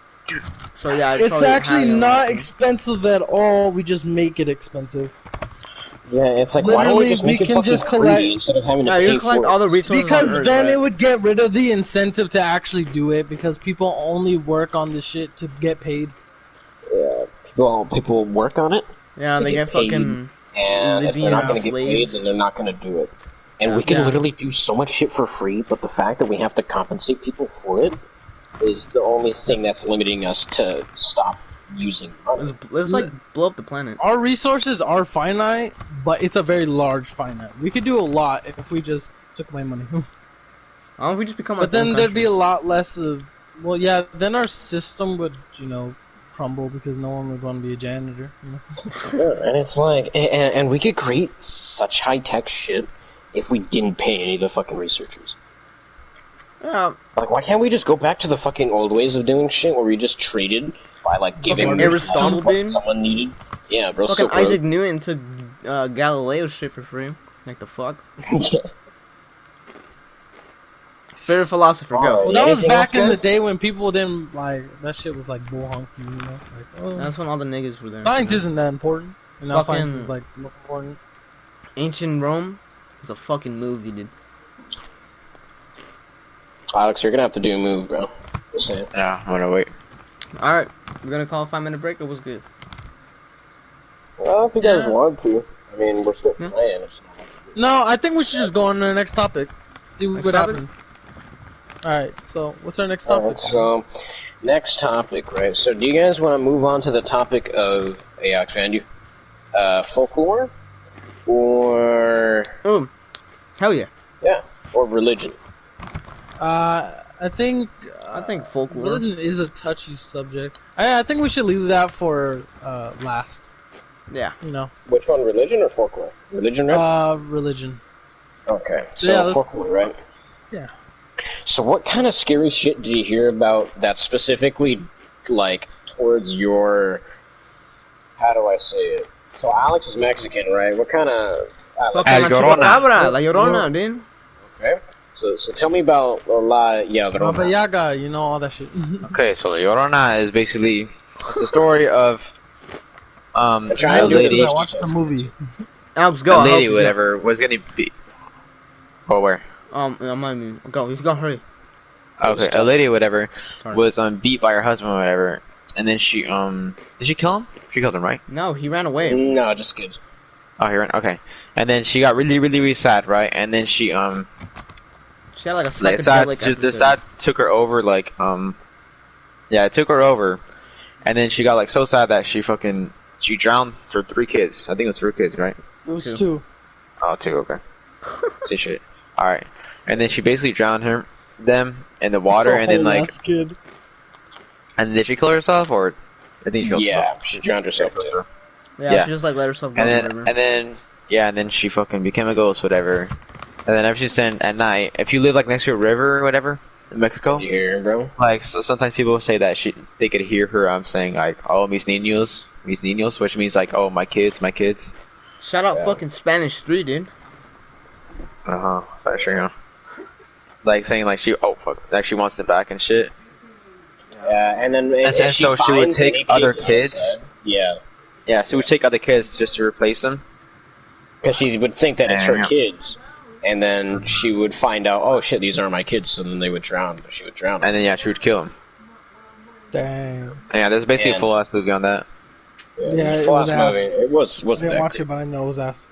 S4: So yeah, it's
S3: It's
S4: probably
S3: actually
S4: highly
S3: not
S4: unlikely.
S3: expensive at all. We just make it expensive.
S2: Yeah, it's like, why don't we
S3: Literally,
S2: just make
S3: we
S2: it
S3: can
S2: fucking
S3: just
S2: free
S3: collect-
S2: instead of having to
S4: Yeah,
S2: pay
S4: you collect
S2: for
S4: all
S2: it?
S4: the resources
S3: Because
S4: on Earth,
S3: then
S4: right?
S3: it would get rid of the incentive to actually do it. Because people only work on the shit to get paid.
S2: Yeah, people work on it,
S4: Yeah,
S2: to
S4: they
S2: get
S4: get
S2: paid.
S4: fucking...
S2: and if they're
S4: Libyan
S2: not going to get paid,
S4: slaves.
S2: then they're not going to do it. And
S4: Yeah.
S2: we can
S3: Yeah.
S2: literally do so much shit for free, but the fact that we have to compensate people for it is the only thing that's limiting us to stop using money.
S4: Let's like blow up the planet.
S3: Our resources are finite, but it's a very large finite. We could do a lot if we just took away money.
S4: I don't know if we just become
S3: But
S4: like
S3: then
S4: one
S3: there'd be
S4: country.
S3: a lot less of. Well, yeah. Then our system would, crumble because no one would want to be a janitor.
S2: Yeah, and it's like, and we could create such high-tech shit if we didn't pay any of the fucking researchers.
S4: Yeah,
S2: Like, why can't we just go back to the fucking old ways of doing shit where we just traded by, like, giving
S4: Fucking
S2: someone
S4: Aristotle
S2: what
S4: did.
S2: someone needed? Yeah, bro,
S4: fucking
S2: so
S4: Isaac Newton took Galileo's shit for free. Like the fuck?
S2: Yeah.
S4: Favorite philosopher, go.
S2: Alright.
S3: Well, that was
S2: Anything
S3: back
S2: else,
S3: in the
S2: guys?
S3: day when people didn't like that shit was like bull honky, Like, oh,
S4: That's when all the niggas were there.
S3: science isn't that important, and now
S4: Fucking-
S3: science is like the most important.
S4: Ancient Rome was a fucking movie, dude.
S2: Alex, you're gonna have to do a move, bro. Just saying.
S1: Yeah, I'm gonna wait.
S4: Alright, we're gonna call a 5-minute break, or what's good?
S2: Well, if you guys
S3: Yeah.
S2: want to. I mean, we're still
S4: Yeah.
S2: playing. It's not like
S3: No, I think we should just go on to the next topic. See
S4: Next
S3: what
S4: topic?
S3: happens. Alright, so what's our next
S2: Alright,
S3: topic?
S2: so, next topic, right? So, do you guys want to move on to the topic of Ajax Vandu? Folklore? or
S4: Hell yeah.
S2: or religion.
S3: I think.
S4: I think folklore.
S3: Religion is a touchy subject. I think we should leave that for last.
S4: Yeah.
S3: You know.
S2: Which one, religion or folklore? Religion, right?
S3: Religion.
S2: Okay, so
S3: Yeah,
S2: folklore, right?
S3: Yeah.
S2: So what kind of scary shit did you hear about that specifically, like, towards your... How do I say it? So Alex is Mexican, right? What kind of...
S4: Fucking
S1: El
S4: La
S1: Llorona.
S4: Chupacabra, La Llorona, dude.
S2: Okay. So tell me about La Llorona.
S3: Baba Yaga, you know, all that shit.
S1: Okay, so La Llorona is basically it's the story of
S2: trying
S1: a
S2: to do
S1: lady,
S2: it.
S3: I watched the movie.
S4: Alex, go.
S1: a
S4: I'll help
S1: lady,
S4: you,
S1: whatever, was gonna be. Oh, where?
S4: go. Go. You go. Hurry.
S1: Okay, a lady, whatever,
S4: Sorry.
S1: was beat by her husband, whatever, and then she did she kill him? She killed him, right?
S4: No, he ran away.
S2: No, just kids.
S1: Oh, he ran. Okay, and then she got really, really, really sad, right? And then she
S4: She had like a
S1: like
S4: psychedelic
S1: sad, the
S4: episode.
S1: sad took her over, like yeah, it took her over, and then she got like so sad that she drowned her 3 kids. I think it was 3 kids, right?
S3: It was
S4: Two.
S3: 2.
S1: Oh, 2, okay. See shit. All right, and then she basically drowned them in the water, and then like,
S3: kid.
S1: and did she kill herself, or I think she killed
S2: Yeah,
S1: herself.
S2: she drowned herself too.
S4: Yeah,
S1: yeah.
S4: she just like let herself go.
S1: And
S4: in
S1: then
S4: the river.
S1: and then yeah, and then she became a ghost, whatever. And then ever since then, at night, if you live like next to a river or whatever in Mexico,
S2: You hear, bro?
S1: like so sometimes people say that they could hear her saying like, "Oh, mis niños," which means like, "Oh, my kids."
S4: Shout out
S2: Yeah.
S4: fucking Spanish 3, dude.
S1: Sorry, sure, you know. Like saying like like she wants them back and shit.
S2: Yeah, and then if
S1: And so she would
S2: finds
S1: take
S2: any
S1: other
S2: kids
S1: kids.
S2: outside- Yeah,
S1: Yeah, she would take other kids just to replace them.
S2: because she would think that it's her
S1: Yeah.
S2: kids, and then she would find out, oh shit, these aren't my kids. So then they would drown. She would drown.
S1: And then yeah, she would kill them.
S3: Dang.
S1: Yeah, there's basically
S2: And-
S1: a full ass movie on that.
S3: Yeah, it
S2: full
S3: was
S2: ass
S3: ass.
S2: movie. It was
S3: I
S2: wasn't
S3: didn't
S2: that
S3: watch
S2: great.
S3: it, but I know it was ass.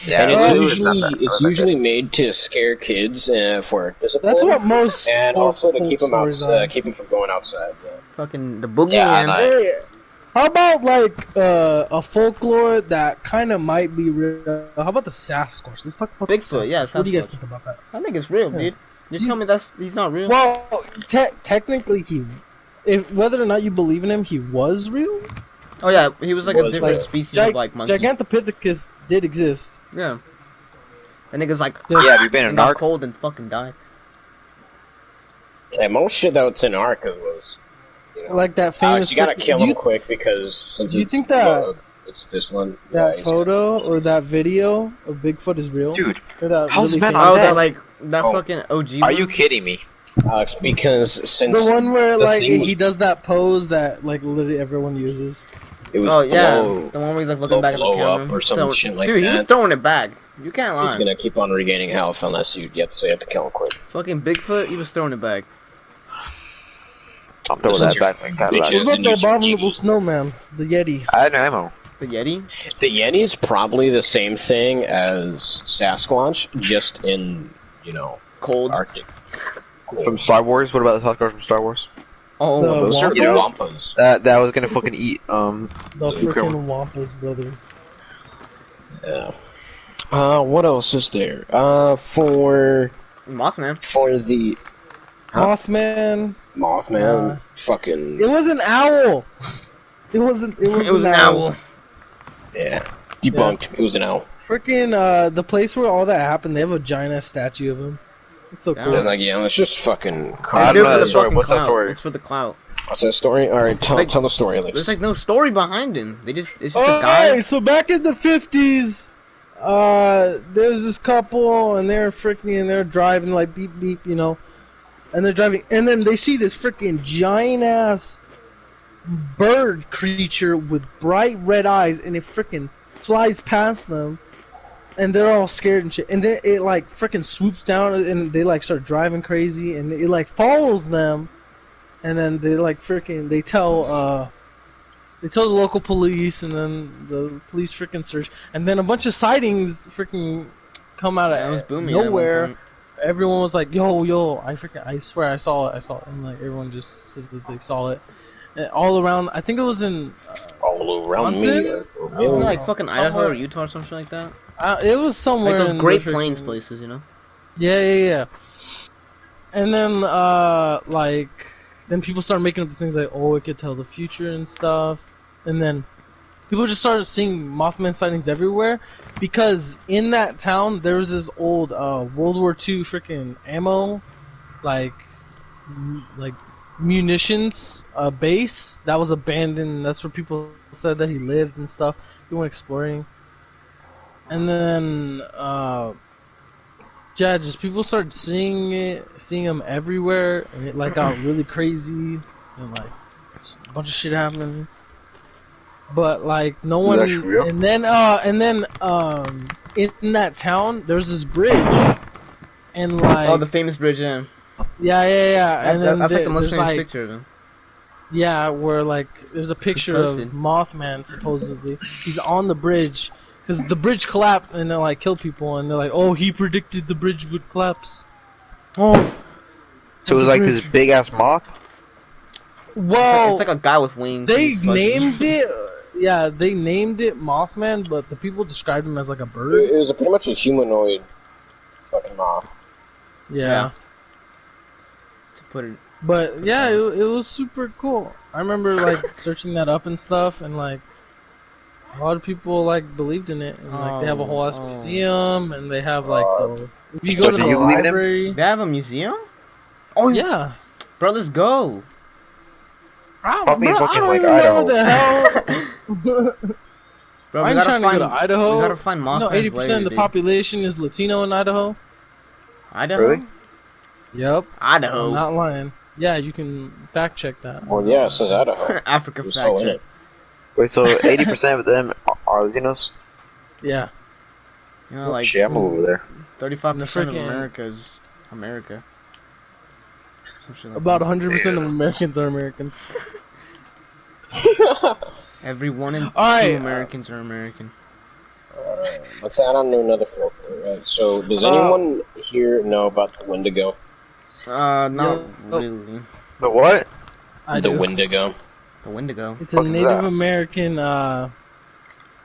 S1: Yeah,
S2: And
S1: it
S2: it's
S1: was
S2: usually
S1: not bad. It
S2: it's
S1: was not
S2: usually made to scare kids for discipline.
S3: That's what most
S2: and
S3: folk-
S2: also to
S3: folk
S2: keep them
S3: stories are.
S2: keep them from going outside. Yeah.
S4: Fucking the boogeyman.
S1: Yeah, I know.
S3: Hey, how about like a folklore that kind of might be real? How about the Sasquatch? Let's talk about the
S4: Bigfoot, yeah,
S3: What do you guys
S4: Sasquatch.
S3: think about that?
S4: I think it's real,
S3: Yeah.
S4: dude. Just
S3: You-
S4: tell me he's not real.
S3: Well, technically, whether or not you believe in him, he was real.
S4: Oh yeah, he was like a
S2: Was
S4: different
S2: real.
S4: species of like monkey.
S3: Gigantopithecus did exist.
S4: Yeah. And niggas like
S1: Yeah, have you been in
S4: and got
S1: Ark?
S4: cold and fucking died.
S2: Yeah, most shit that's in Arca was. You know,
S3: Like that famous.
S2: Alex, you gotta
S3: freaking-
S2: kill
S3: do
S2: him
S3: you-
S2: quick because since
S3: do you
S2: it's
S3: think that-
S2: blood, it's this one. Yeah,
S3: that
S2: he's
S3: photo
S2: gonna-
S3: or that video of Bigfoot is real?
S1: Dude,
S3: Or that
S1: how's
S3: really
S1: Ben
S3: famous-
S1: on
S4: Oh,
S1: that?
S4: that like that
S2: Oh.
S4: fucking OG.
S1: Are
S4: one?
S1: you kidding me?
S2: Alex, because since
S3: The one where
S2: the
S3: like
S2: thing was-
S3: he does that pose that like literally everyone uses.
S2: it was
S4: Oh yeah,
S2: blow,
S4: the one where he's like looking back at the
S2: blow
S4: camera.
S2: up or some
S4: So-
S2: shit like
S4: dude, he was
S2: that.
S4: throwing it back. You can't lie.
S2: He's gonna keep on regaining health unless you have to kill him quick.
S4: Fucking Bigfoot, he was throwing it back.
S1: I'm throwing
S2: Since
S1: that
S2: you're
S1: back. Like, that
S2: bitches.
S1: back.
S3: What about
S2: and
S3: the
S2: use your
S3: abominable
S2: TVs.
S3: snowman, the Yeti?
S1: I had no ammo.
S4: The Yeti.
S2: The Yeti's probably the same thing as Sasquatch, just in
S4: Cold.
S2: Arctic.
S1: From Star Wars. What about the Sasquatch from Star Wars?
S4: Oh,
S3: The
S2: Those are the
S3: Wampa?
S2: Wampas.
S1: That was gonna fucking eat
S3: The
S1: Luke
S3: freaking Wampa's brother.
S2: Yeah. What else is there? For
S4: Mothman.
S2: the Huh?
S3: Mothman.
S2: Mothman,
S3: It
S2: fucking
S3: was an owl. It wasn't. It was,
S4: It was an owl.
S2: yeah, debunked. It was an owl.
S3: Freaking the place where all that happened. They have a giant ass statue of him. It's so
S4: Yeah.
S3: cool.
S2: They're like, yeah, let's just fucking.
S1: I
S4: They
S1: don't
S4: do it
S1: know
S4: for
S1: that
S4: the
S1: story.
S4: fucking
S1: What's that
S4: clout.
S1: story?
S4: It's for the clout.
S2: What's that story? All right, tell
S4: Like-
S2: the story, Alex.
S4: There's like no story behind him. It's just a
S3: Okay,
S4: guy.
S3: so back in the 50s, there's this couple and they're driving like beep beep, and they're driving, and then they see this freaking giant ass bird creature with bright red eyes, and it freaking flies past them, and they're all scared and shit, and then it like freaking swoops down, and they like start driving crazy, and it like follows them, and then they like freaking they tell the local police, and then the police freaking search, and then a bunch of sightings freaking come out
S4: That was
S3: of
S4: booming. at one
S3: nowhere.
S4: point.
S3: Everyone was like, "Yo, I swear I saw it," and like everyone just says that they saw it, all around. I think it was in.
S2: All around me.
S3: Wisconsin?
S4: Wasn't it like fucking Idaho
S3: Somewhere-
S4: or Utah or something like that?
S3: It was somewhere
S4: Like those
S3: in
S4: Great
S3: the
S4: Plains
S3: freaking-
S4: places, you know?
S3: Yeah. And then like then people started making up the things like, oh, it could tell the future and stuff. And then people just started seeing Mothman sightings everywhere because in that town there was this old World War II freaking ammo like munitions base that was abandoned. That's where people said that he lived and stuff. We went exploring. And then yeah, just people started seeing him everywhere, and it like got really crazy, and like a bunch of shit happened. But like no one,
S5: that real?
S3: and then in that town there's this bridge, and like
S4: Oh, the famous bridge, yeah.
S3: yeah,
S4: That's,
S3: and then
S4: that's like the most
S3: there's,
S4: famous
S3: like,
S4: picture of him.
S3: Yeah, where like there's a picture of
S4: posted.
S3: Mothman supposedly. He's on the bridge because the bridge collapsed and it like killed people, and they're like, "Oh, he predicted the bridge would collapse."
S4: Oh,
S5: So it was like this big ass moth.
S3: Well,
S4: it's like a guy with wings.
S3: they
S4: He's fuzzy.
S3: named it. Yeah, they named it Mothman, but the people described him as like a bird.
S2: It was pretty much a humanoid fucking moth.
S3: Yeah.
S4: To put it.
S3: But yeah, it was super cool. I remember like searching that up and stuff, and like a lot of people like believed in it, and like they have a whole ass
S4: Oh.
S3: museum, and they have like if you go to
S5: But do
S3: the
S5: you believe in him?
S3: library.
S4: They have a museum? Oh,
S3: Yeah.
S4: Bro, let's go.
S5: Probably
S3: Bro,
S5: fucking,
S3: I don't
S5: like,
S3: even know
S5: Idaho.
S3: what the hell.
S4: Bro,
S3: I'm trying to go to Idaho.
S4: We gotta find Mothman's
S3: No, 80%
S4: lair,
S3: of the
S4: dude.
S3: population is Latino in Idaho.
S4: Idaho?
S5: Really?
S3: Yep.
S4: Idaho.
S3: I'm not lying. Yeah, you can fact check that.
S2: Well, yeah, it says Idaho.
S4: Africa
S2: It's
S4: fact
S2: all in
S4: check.
S2: it.
S5: Wait, so 80% of them are Latinos?
S3: Yeah.
S4: You know, like
S5: Shit, I'm over there.
S4: 35% of
S3: freaking-
S4: America is America. Some shit like
S3: About
S4: that.
S3: 100% of Americans are Americans.
S4: Every one in
S3: Alright,
S4: two Americans are American.
S2: Let's add on to another folklore, right? So, does anyone here know about the Windigo?
S4: Not
S3: Yeah.
S4: really.
S5: The what?
S3: I
S2: The
S3: do.
S2: Windigo.
S4: The Windigo.
S3: It's a
S5: Fuck is
S3: Native
S5: that?
S3: American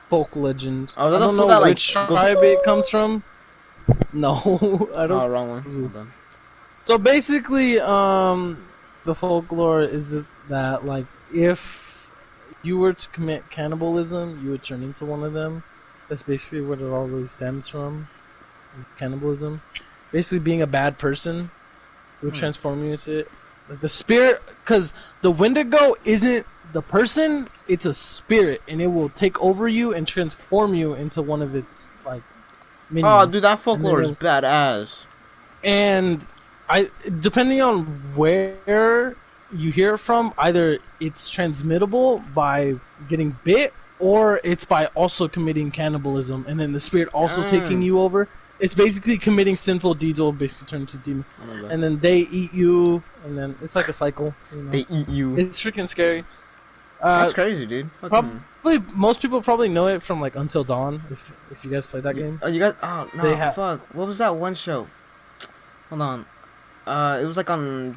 S3: folk legend.
S4: Oh,
S3: I
S4: that's
S3: don't
S4: the
S3: know
S4: fool that, like,
S3: which
S4: goes-
S3: tribe it comes from. No, I don't.
S4: Oh, wrong one. Hold on.
S3: So basically, the folklore is that like if you were to commit cannibalism, you would turn into one of them. That's basically what it all really stems from. Is cannibalism. Basically, being a bad person would transform you into it. Like the spirit, because the Windigo isn't the person; it's a spirit, and it will take over you and transform you into one of its like minions.
S4: Oh, dude, that folklore is
S3: And
S4: badass.
S3: And depending on where you hear it from, either it's transmittable by getting bit, or it's by also committing cannibalism, and then the spirit also taking you over. It's basically committing sinful deeds will basically turn into a demon. And then they eat you, and then it's like a cycle. You know?
S4: They eat you.
S3: It's freaking scary.
S4: That's crazy, dude. Fucking-
S3: Probably most people probably know it from like Until Dawn. If you guys played that game.
S4: Oh, you got. Oh no,
S3: They have-
S4: fuck. What was that one show? Hold on. It was like on.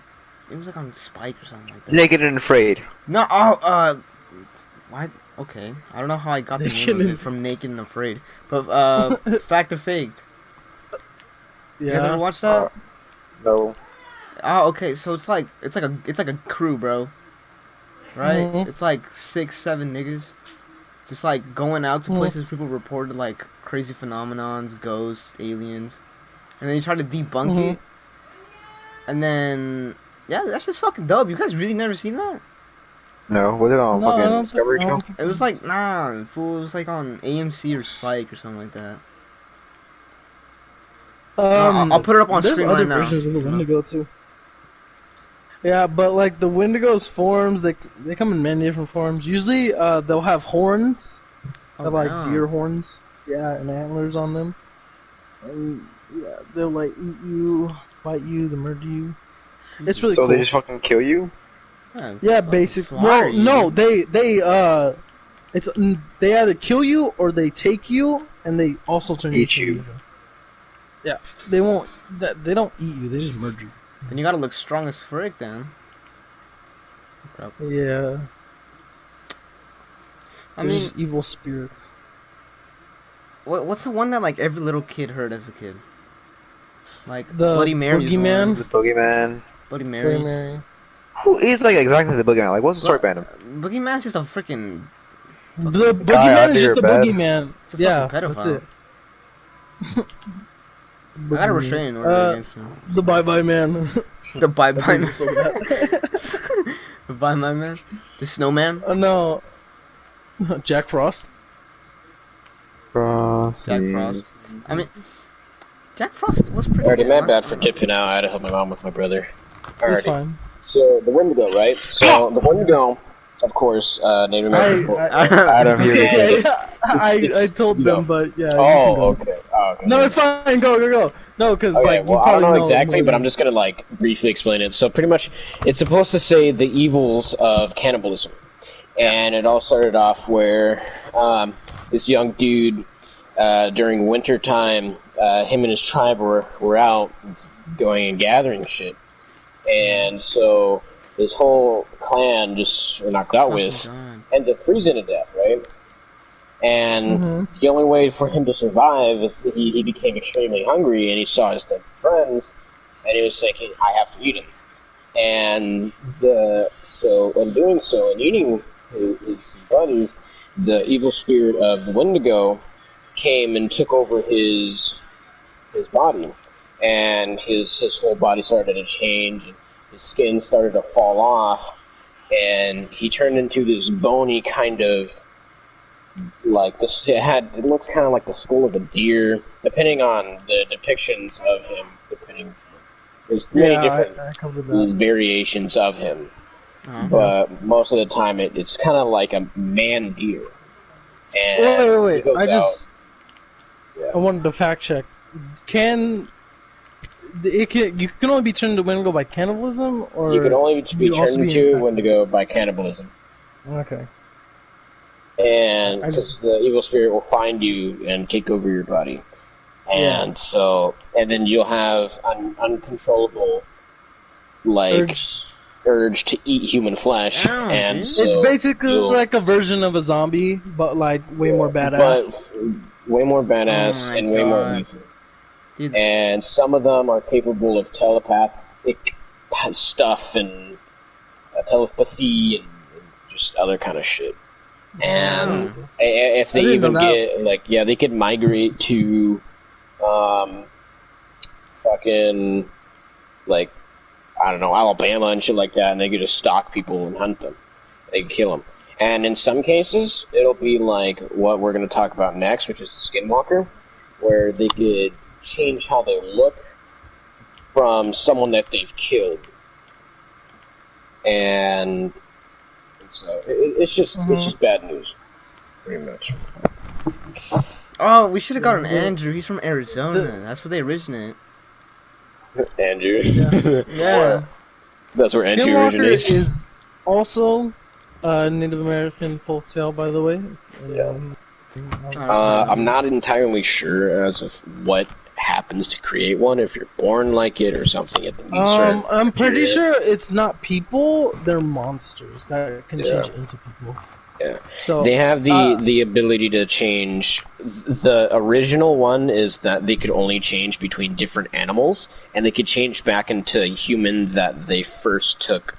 S4: It was like on Spike or something like that.
S5: Naked and Afraid.
S4: No. Why? Okay. I don't know how I got the
S3: Naked
S4: name of
S3: and-
S4: it from Naked and Afraid, but Fact or Faked. You guys ever watched that?
S5: No.
S4: Oh, okay. So it's like a crew, bro. Right?
S3: Mhm.
S4: It's like 6-7 niggas, just like going out to places people reported like crazy phenomenons, ghosts, aliens, and then you try to debunk
S3: Mhm.
S4: it. And then yeah, that's just fucking dope. You guys really never seen that?
S5: No, was it on
S3: No, I
S5: fucking
S3: don't
S5: Discovery
S3: think- I
S5: Channel?
S3: don't think-
S4: It was like nah, fool. It was like on AMC or Spike or something like that. I'll put it up on
S3: there's
S4: screen
S3: other
S4: right now.
S3: versions of the Windigo too. Yeah, but like the Wendigo's forms, they come in many different forms. Usually, they'll have horns,
S4: Oh,
S3: have like
S4: damn.
S3: deer horns, yeah, and antlers on them. And yeah, they'll like eat you, bite you, they murder you. It's really
S5: So
S3: cool.
S5: they just fucking kill you?
S3: Yeah,
S4: fucking
S3: basically.
S4: slaughter
S3: Well,
S4: you,
S3: no,
S4: dude.
S3: they either kill you or they take you, and they also turn
S5: Eat
S3: into
S5: you.
S3: Wendigo. Yeah, they won't. They don't eat you. They just murder you.
S4: Then you gotta look strong as frick, then.
S3: Yeah.
S4: I
S3: They're
S4: mean,
S3: just evil spirits.
S4: what's the one that like every little kid heard as a kid? Like
S3: The
S4: Bloody Mary is
S3: Boogeyman?
S4: one.
S1: The boogeyman.
S4: Bloody
S3: Mary.
S4: Mary.
S3: Mary.
S1: Who is like exactly the boogeyman? Like, what's the story behind him?
S4: Boogeyman's just a freaking
S3: The
S1: Guy
S3: Boogeyman
S1: under
S3: is
S1: your
S3: just a
S1: bed.
S3: boogeyman.
S4: It's a
S3: Yeah,
S4: fucking
S3: that's
S4: pedophile.
S3: it.
S4: I got a restraining order against him.
S3: The Bye Bye Man.
S4: The bye bye man.
S3: So bad.
S4: The bye bye man. The snowman.
S3: No. Jack Frost.
S4: Jack Frost. I mean, Jack Frost was pretty.
S2: Alrighty,
S4: good,
S2: my
S4: huh?
S2: bad for dipping out. I had to help my mom with my brother.
S3: It's
S2: Alrighty.
S3: fine.
S2: So the Windigo, right? So the Windigo, of course, Native American folk.
S1: Adam here.
S3: Okay, I
S2: It's-
S3: told
S2: you
S3: them,
S2: know.
S3: but yeah. you can
S2: Oh,
S3: go.
S2: okay. Oh, okay.
S3: No, it's fine. Go. No, because
S2: Okay,
S3: like
S2: well,
S3: you
S2: I don't
S3: probably
S2: know exactly,
S3: more
S2: but
S3: than-
S2: I'm just gonna like briefly explain it. So pretty much, it's supposed to say the evils of cannibalism, and it all started off where this young dude during winter time, him and his tribe were out going and gathering shit, and so his whole clan just were knocked out
S4: Fucking
S2: with,
S4: God.
S2: ends up freezing to death, right? And
S3: Mhm.
S2: the only way for him to survive is he became extremely hungry, and he saw his dead friends, and he was thinking, I have to eat him. And so in doing so, and eating his buddies, the evil spirit of the Windigo came and took over his body, and his whole body started to change, and his skin started to fall off, and he turned into this bony kind of like this. It looks kind of like the skull of a deer, depending on the depictions of him. There's many
S3: Yeah,
S2: different
S3: I covered that.
S2: variations of him,
S4: Uh-huh.
S2: but most of the time it's kind of like a man deer. And he
S3: Wait.
S2: goes
S3: I just
S2: Yeah.
S3: I wanted to fact check. You can only be turned into Windigo by cannibalism, or
S2: you can only be
S3: you also
S2: turned
S3: be
S2: into
S3: infected?
S2: Windigo by cannibalism.
S3: Okay.
S2: And
S3: I just-
S2: the evil spirit will find you and take over your body, and and then you'll have an uncontrollable urge to eat human flesh,
S4: Damn,
S2: and
S4: dude.
S2: so
S3: It's basically
S2: you'll-
S3: like a version of a zombie, but like way more badass.
S2: but way more badass
S4: Oh my
S2: and way more
S4: God.
S2: lethal.
S4: Dude.
S2: And some of them are capable of telepathic stuff and telepathy and just other kind of shit. And if they
S3: I didn't
S2: even
S3: know that.
S2: get they could migrate to fucking like I don't know, Alabama and shit like that, and they could just stalk people and hunt them. They could kill them. And in some cases, it'll be like what we're going to talk about next, which is the Skinwalker, where they could change how they look from someone that they've killed. And so it's just bad news, pretty much.
S4: Oh, we should have gotten Andrew. He's from Arizona. That's where they originate.
S2: Andrew.
S4: Yeah.
S2: That's where Andrew
S3: Skinwalker
S2: originates.
S3: is also a Native American folktale, by the way.
S2: Yeah. I'm not entirely sure as of what happens to create one, if you're born like it or something at the certain
S3: I'm pretty
S2: criteria.
S3: sure it's not people; they're monsters that can
S2: Yeah.
S3: change into people.
S2: Yeah.
S3: So
S2: They have the ability to change. The original one is that they could only change between different animals, and they could change back into a human that they first took,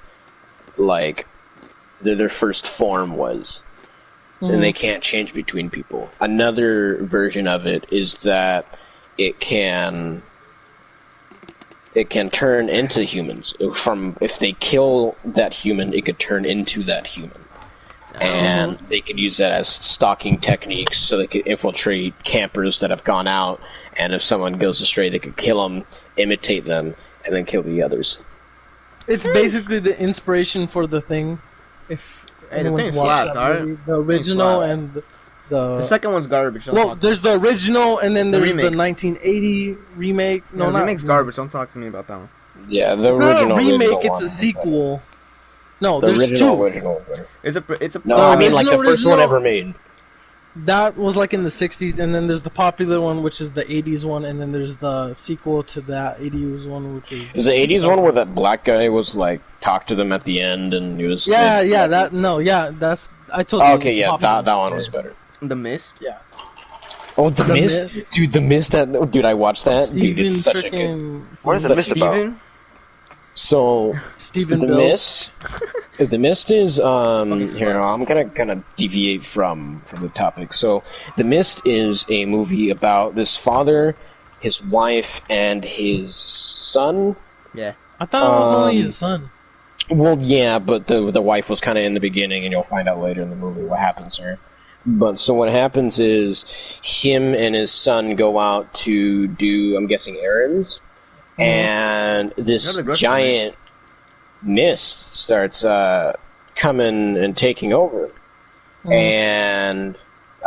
S2: like their first form was, and they can't change between people. Another version of it is that it can turn into humans. From if they kill that human, it could turn into that human. And they could use that as stalking techniques, so they could infiltrate campers that have gone out, and if someone goes astray, they could kill them, imitate them, and then kill the others.
S3: It's basically the inspiration for The Thing. If
S4: Hey, The
S3: anyone's
S4: Thing
S3: watched
S4: slapped,
S3: that
S4: alright?
S3: movie, the original
S4: slapped.
S3: and the
S4: The second one's garbage. Don't
S3: well,
S4: talk to
S3: there's the original and then
S4: The
S3: there's the
S4: remake.
S3: 1980 remake.
S4: me.
S3: No,
S4: Yeah,
S3: not
S4: remake's garbage. Don't talk to me about that one.
S2: Yeah, the
S3: It's
S2: original.
S3: not a remake;
S2: original
S3: it's
S2: one.
S3: a sequel. No,
S2: The
S3: there's
S2: original
S3: two.
S2: original.
S4: It's a.
S2: No, I mean like the
S3: original-
S2: first one
S3: original-
S2: ever made.
S3: that was like in the 60s, and then there's the popular one, which is the 80s one, and then there's the sequel to that 80s one, which
S2: Is the 80s one where that black guy was like talk to them at the end and he was
S3: that's I told you.
S2: Okay, yeah, that one was better.
S4: The Mist.
S3: Yeah.
S2: Oh, the Mist? Dude, the Mist. Dude, I watched that. Dude, it's such a good.
S5: What is the Mist about?
S4: Steven?
S2: So
S3: Steven
S2: the
S3: Bills.
S2: Mist. The Mist is here. I'm gonna kind of deviate from the topic. So the Mist is a movie about this father, his wife, and his son.
S4: Yeah.
S3: I thought it was only his son.
S2: Well, yeah, but the wife was kind of in the beginning, and you'll find out later in the movie what happens to her. But so what happens is him and his son go out to do, I'm guessing, errands, and this giant mist starts coming and taking over. And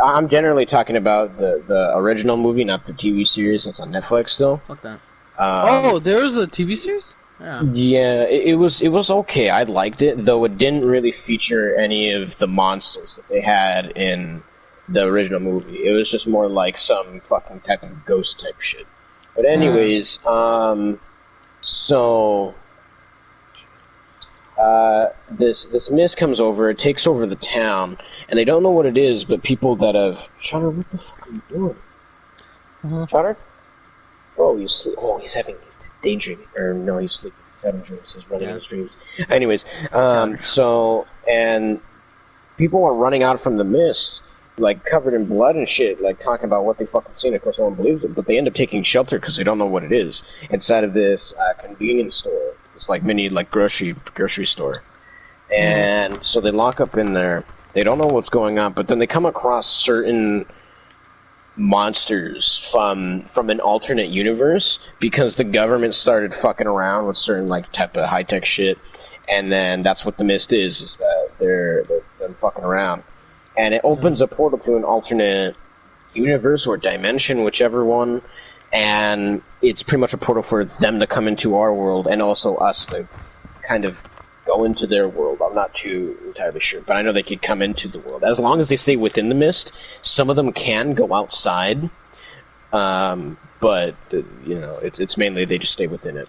S2: I'm generally talking about the original movie, not the TV series that's on Netflix still.
S4: Fuck that.
S3: There's a TV series?
S4: Yeah.
S2: Yeah, it was okay. I liked it, though it didn't really feature any of the monsters that they had in the original movie. It was just more like some fucking type of ghost type shit. But anyways, this mist comes over, it takes over the town, and they don't know what it is, but people that have... Shutter, what the fuck are you doing? Shutter? Oh, he's daydreaming. Or no, he's sleeping. He's having dreams. He's running in his dreams. Anyways, and people are running out from the mist, like covered in blood and shit, like talking about what they fucking seen. Of course, no one believes it, but they end up taking shelter because they don't know what it is inside of this convenience store. It's like mini like grocery store, and so they lock up in there. They don't know what's going on, but then they come across certain monsters from an alternate universe because the government started fucking around with certain like type of high-tech shit, and then that's what the mist is that they're fucking around, and it opens a portal to an alternate universe or dimension, whichever one, and it's pretty much a portal for them to come into our world and also us to kind of go into their world. I'm not too entirely sure, but I know they could come into the world as long as they stay within the mist. Some of them can go outside, but it's mainly they just stay within it.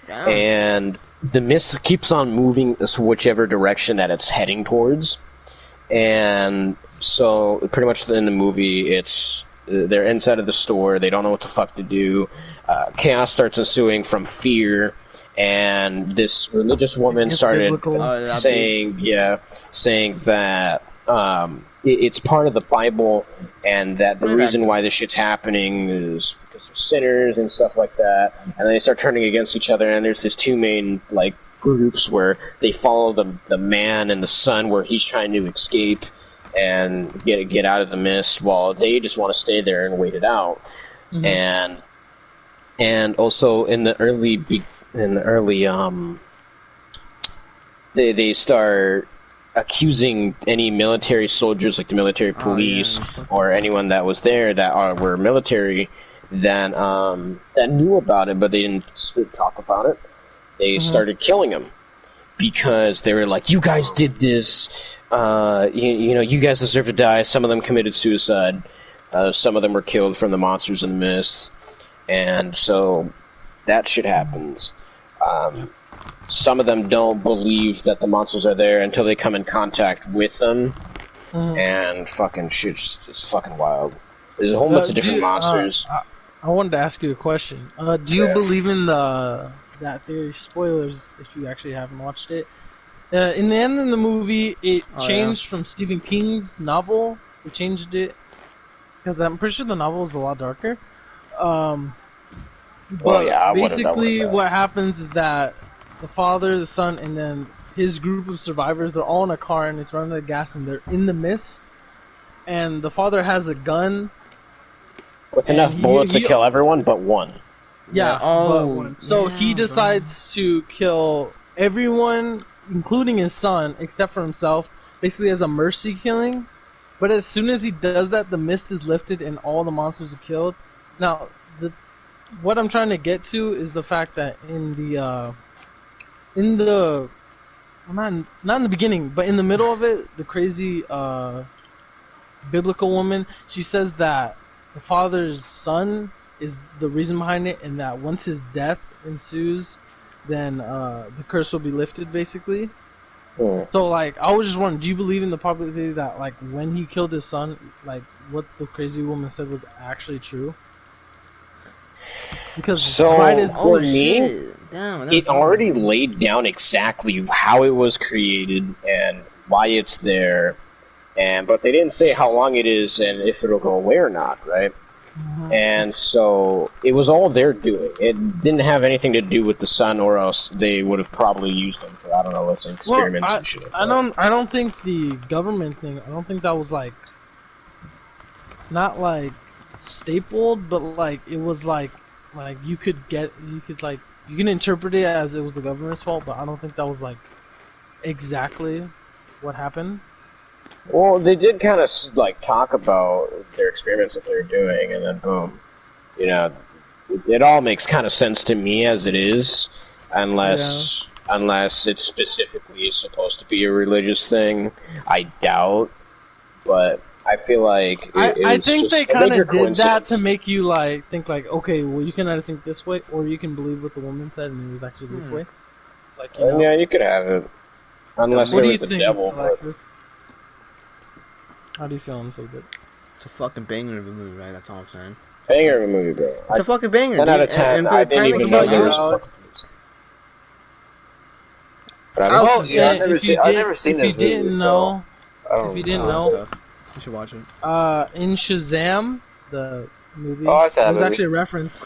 S4: Damn.
S2: And the mist keeps on moving whichever direction that it's heading towards, and so pretty much in the movie it's they're inside of the store, they don't know what the fuck to do, chaos starts ensuing from fear. And this religious woman started saying that it's part of the Bible, and that the reason why this shit's happening is because of sinners and stuff like that. And then they start turning against each other, and there's this two main like groups where they follow the man and the son, where he's trying to escape and get out of the mist, while they just want to stay there and wait it out. And also in the early they start accusing any military soldiers, like the military police or anyone that was there that were military, that knew about it, but they didn't talk about it. They started killing them because they were like, "You guys did this. You guys deserve to die." Some of them committed suicide. Some of them were killed from the monsters in the mist, and so that shit happens. Some of them don't believe that the monsters are there until they come in contact with them, and fucking shit's just fucking wild. There's a whole bunch of different monsters.
S3: I wanted to ask you a question. Do you believe in that theory? Spoilers if you actually haven't watched it. In the end of the movie, it changed from Stephen King's novel. They changed it because I'm pretty sure the novel is a lot darker. But basically what happens is that the father, the son, and then his group of survivors, they're all in a car and it's running out of gas and they're in the mist. And the father has a gun.
S2: With enough bullets to kill everyone but one.
S3: Yeah, but one. So he decides to kill everyone, including his son, except for himself, basically as a mercy killing. But as soon as he does that, the mist is lifted and all the monsters are killed. Now, what I'm trying to get to is the fact that not in the beginning, but in the middle of it, the crazy biblical woman. She says that the father's son is the reason behind it, and that once his death ensues, then the curse will be lifted, basically. So, like, I was just wondering, do you believe in the possibility that, like, when he killed his son, like, what the crazy woman said was actually true? Because
S2: So,
S3: right as
S2: for me,
S4: shit. Damn, I never
S2: it
S4: thought about
S2: already
S4: that.
S2: laid down exactly how it was created and why it's there, but they didn't say how long it is and if it'll go away or not, right? And so it was all their doing. It didn't have anything to do with the sun, or else they would have probably used them for, I don't know, let's say experiments and shit.
S3: I don't think the government thing. I don't think that was like not like stapled, but like it was like you could interpret it as it was the government's fault, but I don't think that was like exactly what happened.
S2: Well, they did kind of like talk about their experiments that they were doing, and then boom, it all makes kind of sense to me as it is, unless it's specifically supposed to be a religious thing. I doubt, but I feel like
S3: I think they kind of did that to
S2: coincidence.
S3: make you like think like, okay, well, you can either think this way or you can believe what the woman said and it was actually this way. Like, you know?
S2: Yeah, you could have it, unless
S3: What
S2: there
S3: do
S2: was
S3: you
S2: the
S3: think,
S2: devil. But
S3: Alexis? How do you feel on so good?
S4: It's a fucking banger of a movie, right? That's all I'm saying.
S2: banger of a movie, bro.
S4: It's a fucking banger.
S2: 10 out
S4: dude.
S2: of 10.
S4: And for
S2: I
S4: the time
S2: didn't
S4: it
S2: even know
S4: came
S2: there
S4: out,
S2: was a fucking music. But
S4: Oh,
S3: Oh,
S4: yeah,
S3: yeah,
S5: I've never seen this movie,
S3: didn't
S5: so
S3: know,
S5: I don't
S3: if you didn't
S5: know.
S3: know,
S4: stuff. You should watch it.
S3: in Shazam, the movie,
S5: Oh, I saw that
S3: there's
S5: movie.
S3: actually a reference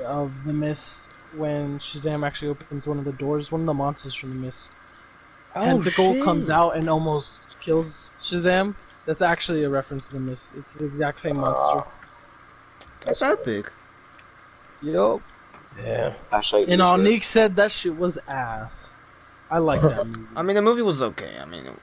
S3: of the Mist when Shazam actually opens one of the doors. One of the monsters from the Mist tentacle comes out and almost kills Shazam. That's actually a reference to the Mist. It's the exact same monster.
S4: That's epic.
S3: Yup.
S2: Yeah.
S5: Actually,
S3: And Onique said that shit was ass. I like that movie.
S4: I mean, the movie was okay. I mean, it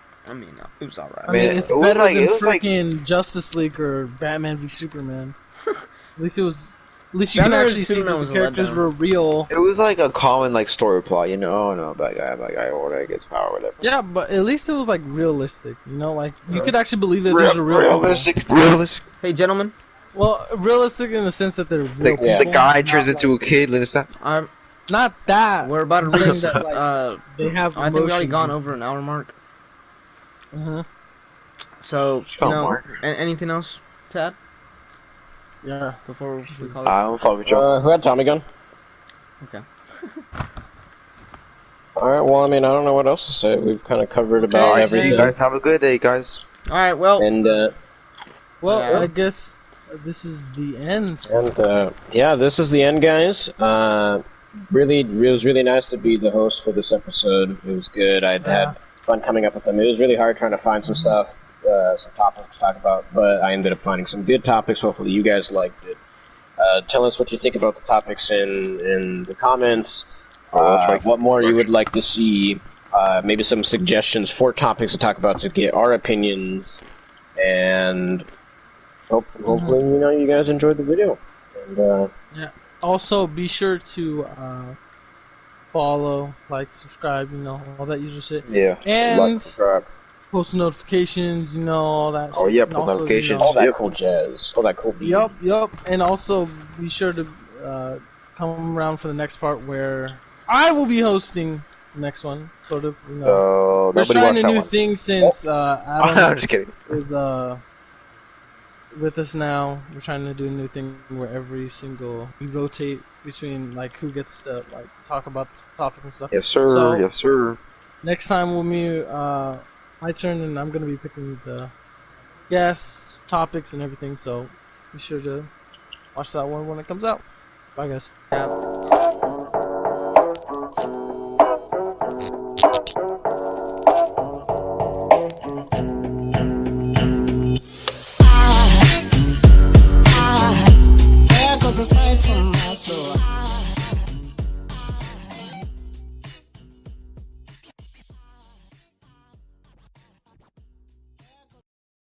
S4: was alright.
S3: I mean,
S5: Man,
S3: it's
S5: it was
S3: better
S5: like-
S3: than
S5: it was like-
S3: freaking Justice League or Batman v Superman. At least it was. At least you
S4: Batman
S3: can
S4: v
S3: actually see
S4: Superman
S3: that
S4: was
S3: the
S4: a
S3: characters
S4: letdown.
S3: were real.
S5: It was like a common like story plot, oh no, bad guy, or whatever gets power, whatever.
S3: Yeah, but at least it was like realistic. You know, like you could actually believe that there's a real
S5: realistic.
S4: Hey, gentlemen.
S3: people. Well, realistic in the sense that they're
S5: The,
S3: real people.
S5: the guy
S3: not
S5: turns into a
S3: like-
S5: kid, listen.
S3: Not that.
S4: We're about to
S3: I'm saying
S4: reach.
S3: that, like, they have.
S4: I think we already
S3: emotions
S4: gone
S3: and
S4: over an hour mark.
S3: stuff. Mhm.
S4: So,
S5: Come on, Mark.
S4: anything else, Tad?
S3: Yeah.
S4: Before we call it.
S5: I don't fuck with you.
S2: Who had Tommy gun?
S4: Okay.
S2: Alright, well, I mean, I don't know what else to say. We've kind of covered about
S5: Alright, see
S2: everything.
S5: you guys. Have a good day, guys.
S4: All right. Well.
S2: And,
S3: Well,
S4: Yeah.
S3: I guess this is the end.
S2: yeah, this is the end, guys. It was really nice to be the host for this episode. It was good. I had fun coming up with them. It was really hard trying to find some stuff, some topics to talk about, but I ended up finding some good topics. Hopefully you guys liked it. Tell us what you think about the topics in the comments. What more you would like to see. Maybe some suggestions for topics to talk about to get our opinions. And hopefully, you guys enjoyed the video. And,
S3: Also, be sure to follow, like, subscribe, all that usual shit.
S5: Yeah.
S3: And
S5: Like, subscribe.
S3: post notifications, all that.
S5: Oh
S3: shit.
S5: yeah,
S3: And
S5: post
S3: also,
S5: notifications.
S2: all that
S5: Yep.
S2: cool jazz. All that cool beats.
S3: Yup. And also, be sure to come around for the next part where I will be hosting the next one, sort of. We're
S5: Nobody
S3: trying
S5: watched
S3: a
S5: that
S3: new
S5: one.
S3: thing since
S5: I'm
S3: Adam
S5: just kidding.
S3: is with us now. We're trying to do a new thing where we rotate between like who gets to like talk about the topic and stuff.
S5: Yes, sir.
S3: So-
S5: yes, sir.
S3: Next time will be my turn, and I'm gonna be picking the guests, topics, and everything. So be sure to watch that one when it comes out. Bye, guys.
S6: There goes a sight from my soul.